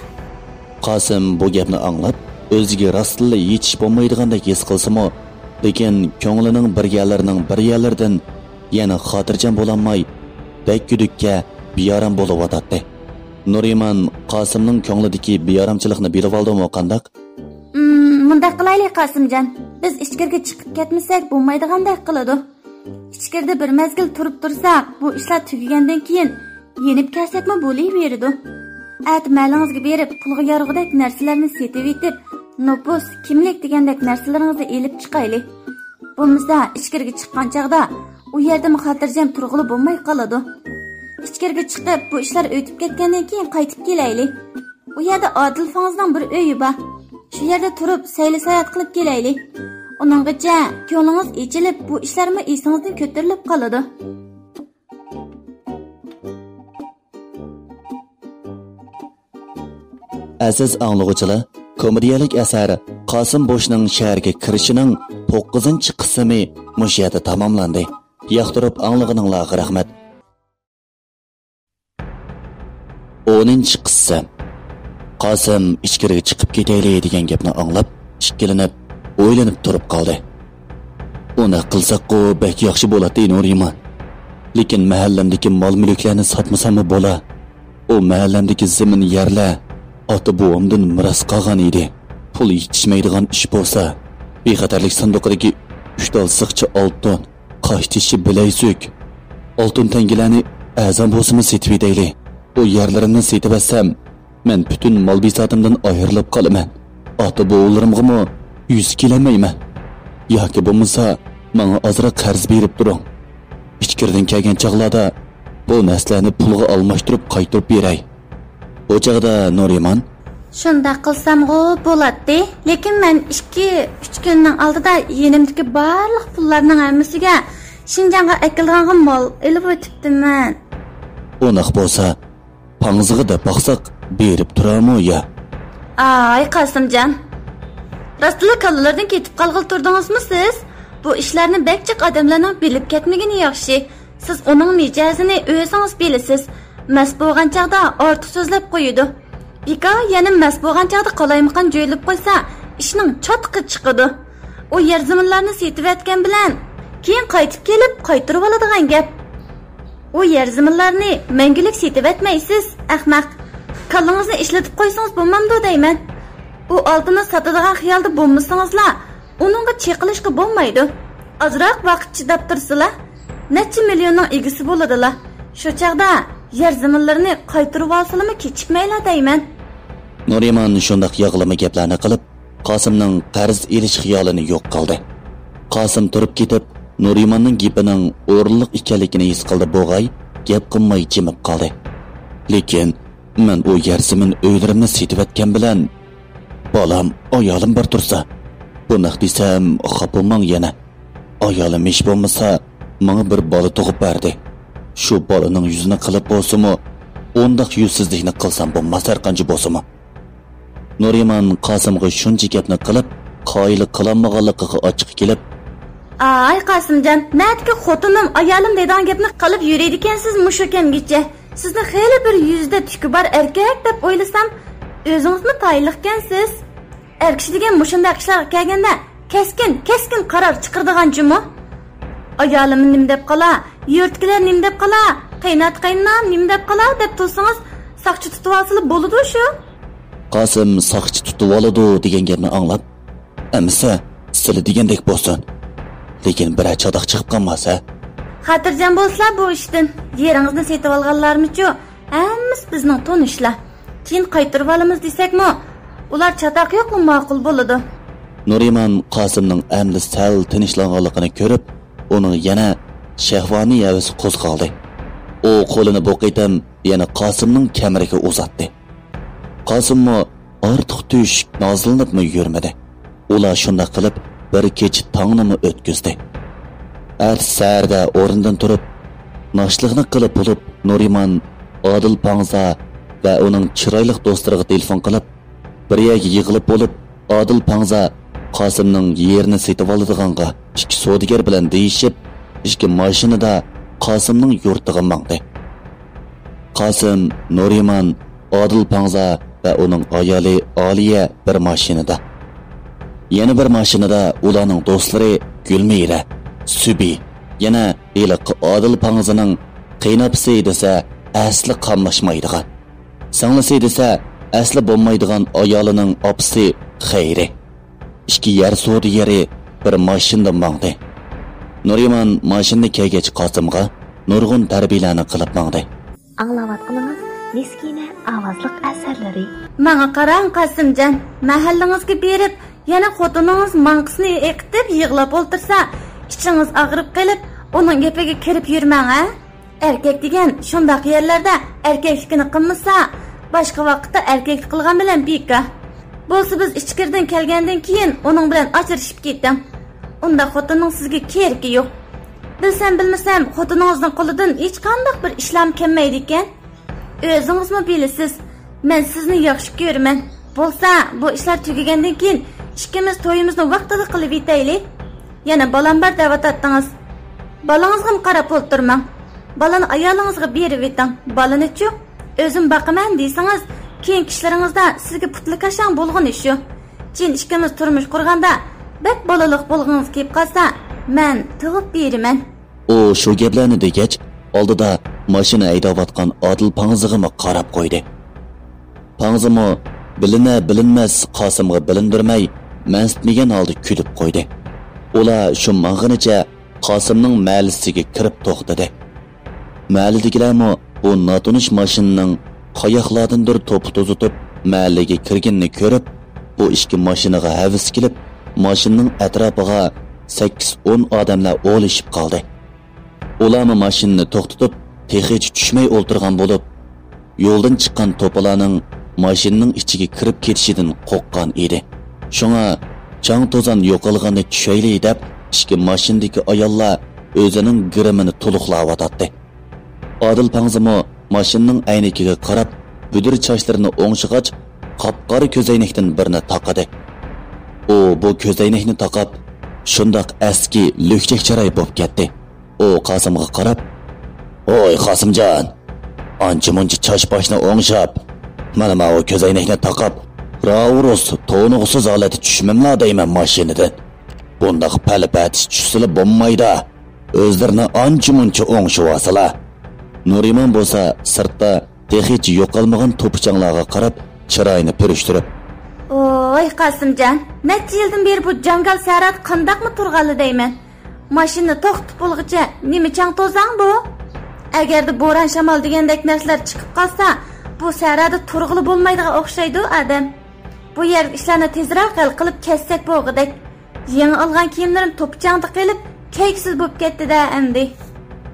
Qosim bu gapni anglab, o'ziga rostla yetish bo'lmaydigandek his qilsa-mo, lekin ko'nglining bir yerlaridan yana xotirjam bo'lolmay, dakkudukka biyaram bo'lib o'tadi. Nuriman Qosimning ko'nglidagi biyaramchilikni bilib oldimi qandaq? Bunda qilaylik Qosimjon. Biz ichkariga chiqib ketmasak bo'lmaydigandek qiladi. Ichkarida bir mezgil turib tursak, bu ishlar tugagandan keyin yenib kelsak-mi bo'laveradi. Malingizga berib, pulga yorug'idek narsalarni setib etib, nopus, kimlik degandek narsalaringizni elib chiqaylik. Bo'lmasa, ichkariga chiqqan chaqda u yerda xotirjam turg'ili bo'lmay qoladi. Ichkariga chiqib, bu ishlar o'tib ketgandan keyin qaytib kelaylik. U yerda Odil Fangzning bir uyi bor. Shu yerda turib, sayli-sayat qilib kelaylik. Uninggacha ko'nglingiz echilib, bu ishlarmi esingizdan ko'tarilib qoladi. Aziz anglag'uchilar, komediyalik asari Qosim Bo'shning shaharga kirishining 9-qismi mush yerda tamomlandi. Yoqtirib anglag'ininglarga rahmat. 10-qissa. Qosim ichkariga chiqib ketaylik degan gapni anglab, ikkilanib, o'ylanib turib qoldi. Uni qilsak-ku bek yaxshi bo'ladi, Nuriman. Lekin mahallamdagi mol-mulklarni sotmasam-mi bo'la? O mahallamdagi zamin yerlar ota-buvamdan miros qolgan edi. Pul yetishmaydigan ish bo'lsa, bexatarlik sanduqidagi 3 dal siqchi oltin, qosh tishi bilaysuk, oltin tangalarni azam bo'lsa-mi setib edaylik. O yerlarimni setib olsam, men butun mol bisotimdan ayrilib qolaman. Ota-buvalarimga 100 kelamayman. Yoki bo'lmasa, menga ozroq qarz berib turing. Ichkirdan kelgan chaqlarda bu narsalarni pulga almashtirib qaytarib beray. O chaqda Nuriman, shunda qilsam-ku bo'ladi, lekin men 2-3 kunning oldida yenimdagi barliq pullarning hammasiga Shinjonga akilgan mol elib o'tibdiman. Unoq bo'lsa, pangzig'i deb baqsaq berib turamo ya? Qosimjon. Rostli kallalardan ketib qolg'il turdingizmi siz? Bu ishlarni bekchiq odamlarning bilib ketmagani yaxshi. Siz uning mijozini o'zingiz bilasiz. Mas bo'lgan chaqda ortiq so'zlab qo'yadi. Bika yana mas bo'lgan chaqda qolaymaqan jo'ylab qo'ysa, ishning chotqi chiqadi. U yer zaminlarni setib etgan bilan keyin qaytib kelib qaytarib oladigan gap. U yer zaminlarni mangulik setib etmaysiz, ahmoq. Kallangizni ishlatib qo'ysangiz bo'lmamdi deyman. U oltinni sotadigan xiyolda bo'lmasangizlar, uningga cheqilishga bo'lmaydi. Ozroq vaqt chidab tursizlar, necha millionning egisi bo'ladilar. Shu chaqda yer zaminlarini qaytarib olsalarmi kechikmaylar deyman. Nuriman shundaq yog'lama gaplarni qilib, Qosimning qarz elish xiyolini yo'q qildi. Qosim turib ketib, Nurimanning gapining o'rinliq ekanligini his qildi bo'g'ay, gap qilmay jimib qoldi. Lekin men u yer zamin uylarimni setib etgan bilan bolam, ayolim bir tursa, bunaq desam, xapomang yana. Ayolim ish bo'lmasa, menga bir bola tug'ib berdi. Shu bolaning yuzini qilib bo'lsa-mu, ondaq yuzsizlikni qilsam bo'lmas har qancha bo'lsa-mu. Nuriman Qosimga shuncha gapni qilib, qoyili qilolmaganligiga ochiq kelib, Qosimjon, natga xotinim, ayolim degan gapni qilib yuraydi ekansiz mushu kamgacha. Sizni xeyli bir yuzda tuki bor erkak deb o'ylasam, o'zingizmi tayliqkansiz. Erkish degan mushundaq ishlarga kelganda keskin qaror chiqaradigan jumo. Ayolim nim deb qola, yurtkilar nim deb qola, qaynot qaynam nim deb qola deb tursangiz, Saqchi tutib olsa bo'ladi shu. Qosim saqchi tutib oladi degan gapni anglab, "Amsa, sizlar degandek bo'lsin. Lekin bir chodoq chiqib qolmasa, Xotirjam bo'lsa bu ishdan yeringizni setib olganlarmi-chu? Hammasi bizning tonishlar. Keyin qaytarib olamiz desakmi, ular chatoq yo'qmi ma'qul bo'ladi." Nuriman Qosimning amdi sal tinchlanganligini ko'rib, uning yana shahvoniy havasi qo'zg'aldi. U qo'lini bu qitam yana Qosimning kamariga uzatdi. Qosimmo ortiq tush nozlanibmi yurmadi. Ular shunda qilib bir kech tongni o'tkazdi. Arsarda o'rnidan turib, noshliqni qilib bo'lib, Nuriman Odil Pangza va uning chiroyli do'stlariga telefon qilib, bir yerga yig'ilib bo'lib, Odil Pangza Qosimning yerini setib oladiganga ikki savdogar bilan deyishib, ikki mashinada Qosimning yurtiga mangdi. Qosim, Nuriman, Odil Pangza va uning ayoli Oliya bir mashinada. Yana bir mashinada ularning do'stlari Gulmira, Subi, yana iliq Odil Pangzaning qiynapsi desa asli qamlashmaydigan. Sanglisi desa asli bo'lmaydigan ayolining opsi Xayri. İki yer so'di yeri bir mashinda mangdi. Nuriman mashinni kelgach Qosimga nurg'un tarbiyalarni qilib mangdi. Anglayotganimiz Miskina ovozliq asarlari. Menga qarang Qosimjon, mahallangizga berib, yana xotiningiz manqisni eqitib yig'lab o'ltirsa, ichingiz og'rib qolib, uning gapiga kirib yurmang, ha? Erkak degan shundaq yerlarda erkaklikni qilmasa, boshqa vaqtda erkaklik qilgan bilan beka. Bo'lsa biz ichkirdan kelgandan keyin uning bilan ajrashib ketdim. Unda xotining sizga keragi yo'q. Bilsam bilmasam xotiningizning qo'lidan hech qanday bir ishlam kelmaydi ekan. O'zingizmi bilasiz? Men sizni yaxshi ko'raman. Bo'lsa, bu ishlar tugagandan keyin ikkimiz to'yimizni vaqtida qilib yetaylik. Yana balam bar da'vatatdingiz. Balangizga qarab o'tirmang. Balani ayolingizga berib eting. Balani-chi o'zim boqaman deysangiz, keyin kishlaringizda sizga putlikashang bo'lgan ish shu. Chin ikkimiz turmush qurganda, bak bolaliq bo'lgangiz kelib qolsa, men tug'ib beraman. U shu gaplarni degach, oldida mashina haydayotgan Odil Pangzig'imi qarab qo'ydi. Pangzimi bilinmas Qosimga bilindirmay, mansitmagan holda kulib qo'ydi. Ular shu mang'inicha Qosimning mahallasiga kirib to'xtadi. Mahallidagilarmi bu notunish mashinaning qayoqlardandir to'p to'zitib mahallaga kirganini ko'rib, bu ikki mashinaga havas kelib, mashinaning atrofiga 8-10 odamlar o'lishib qoldi. Ularni mashinani to'xtatib, texich tushmay o'ltirgan bo'lib, yo'ldan chiqqan to'plarning mashinaning ichiga kirib ketishidan qo'rqqan edi. Shunga chang to'zon yo'qolganini tushayli deb, ikki mashinadagi ayollar o'zining girimini to'liqlayotdi. Odil Pangzimo mashinaning aynikiga qarab, budur sochlarini o'ngshig'ach, qop-qora ko'zoynakdan birini taqadi. U bu ko'zoynakni taqab, shundoq eski lo'kchak chiroy bo'lib ketdi. U Qosimga qarab, "Oy Qosimjon, ancha-muncha choch boshni o'ngshab, mana bu ko'zoynakni taqab, ravrus to'nug'siz holati tushmamla deyman mashinadan. Bundaq palpat tushsili bo'lmaydi. O'zlarini ancha-muncha o'ngshib olsalar." Nuriman bo'lsa sirtda texich yo'qolmagan to'pichanglarga qarab, chiroyini purishtirib, "Oy Qosimjon, necha yildan beri bu jangal sarat qandaqmi turganli deyman. Mashinani to'xtatib bo'lguncha nima chang to'zang bu? Agarda bo'ron shamol degandek narsalar chiqib qolsa, bu sarada turg'ili bo'lmaydigan o'xshaydi adam. Bu yer ishlarni tezroq hal qilib kessak bo'g'idek. Yangi olgan kiyimlarim to'pichangda qilib, kayksiz bo'lib ketdi-da endi."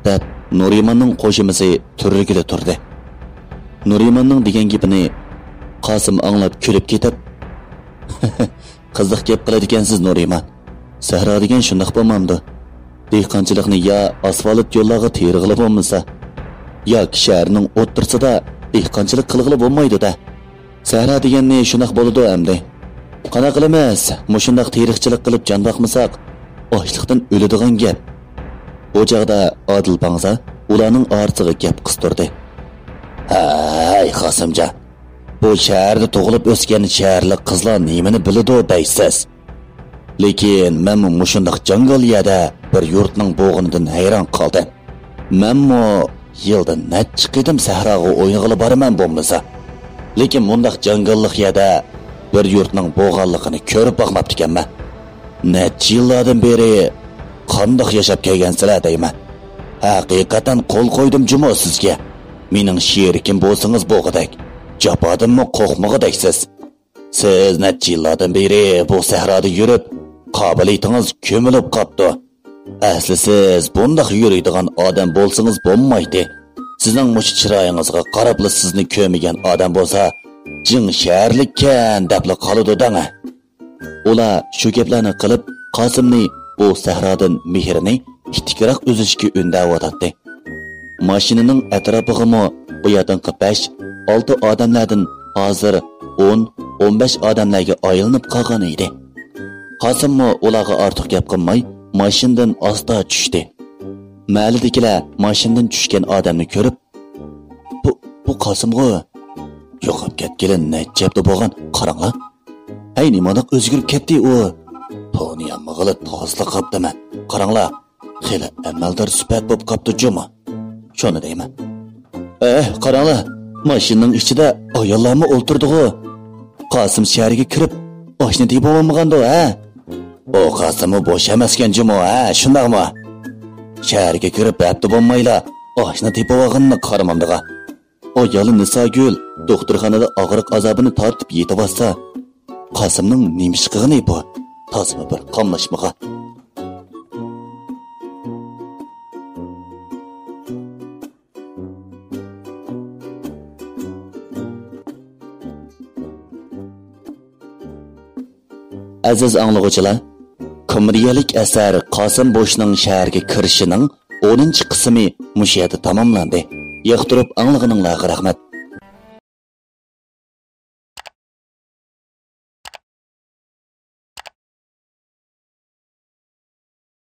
deb Nurimanning qo'shimisi turligida turdi. Nurimanning degan gapini Qosim anglab kulib ketib, "Qiziq gap qiladi ekansiz Nuriman. Sahro degan shundoq bo'lmamdi. Dehqonchilikni ya asfalt yo'llarga terg'ilib bo'lmasa, yoki shaharning o'ttirsida dehqonchilik qilg'ili bo'lmaydi-da. Sahro deganni shundoq bo'ladi endi. Qana qilamiz, mushundaq teriqchilik qilib jon boqmasak, ochliqdan o'ladigan gap." Bu chaqda Odil Pangza ularning ortig'iga gap qistirdi. "Hay Qosimjon, bu shaharda tug'ilib o'sgan shaharlik qizlar nimani biladi deysiz? Lekin men mushundaq jangal yerda bir yurtning bo'g'inidan hayron qoldim. Menmo yilda necha qidim sahroga o'ynag'ili boraman bo'lmasa. Lekin mundaq jangalliq yerda bir yurtning bo'g'anligini ko'rib boqmabdi ekanman. Necha yillardan beri qandoq yashab kelgansizlar deyman. Haqiqatan qo'l qo'ydim jumo sizga. Mening sherikim bo'lsangiz bo'g'idak. Japadimmi qo'rqmag'idaksiz. Siz necha yillardan beri bu sahroda yurib, qobiliyatingiz ko'milib qopti. Asli siz bundaq yuradigan odam bo'lsangiz bo'lmaydi. Sizning mush chiroyingizga qarabli sizni ko'migan odam bo'lsa, jin shaharlikkan debli qoladi danga. Ular shu gaplarni qilib, Qosimni bu sahrodan mehrini itikroq uzishga undayotdi. Mashinaning atrofiga bu yerdan 5-6 odamlardan hozir 10-15 odamlarga aylanib qolgan edi. Qosimmi ularga ortiq gap qilmay, mashinadan asta tushdi. Mahallidagilar mashinadan tushgan odamni ko'rib, bu Qosimg'u. Yo'qib ketgan nechabda bo'lgan, qaranglar. Hay nimani o'zgarib ketdi u. To'ni yamg'ili tozli qopdimi? Qaranglar. Xela amaldor sifat bo'lib qopdi juma. Shuni deyman. Qaranglar. Mashinaning ichida ayollarmi o'ltirdi-ku. Qosim shaharga kirib, oshni deb bo'lmaganda, ha? O Qosimni bo'sh emaskan juma, ha? Shundaqmi? Shaharga kirib, bo'pti bo'lmaylar. Oshni deb bo'lganini qaramamdiga. O yalı Nisagül doktorxonada og'riq azobini tortib yetib olsa, Qosimning nemish qilgani bu? Tozmi bir qamlashmagan. Aziz anglag'uchilar, komediyalik asar Qosim Bo'shning shaharga kirishining 10-qismi mush yerda tamomlandi. Yoqtirib anglag'ininglarga rahmat.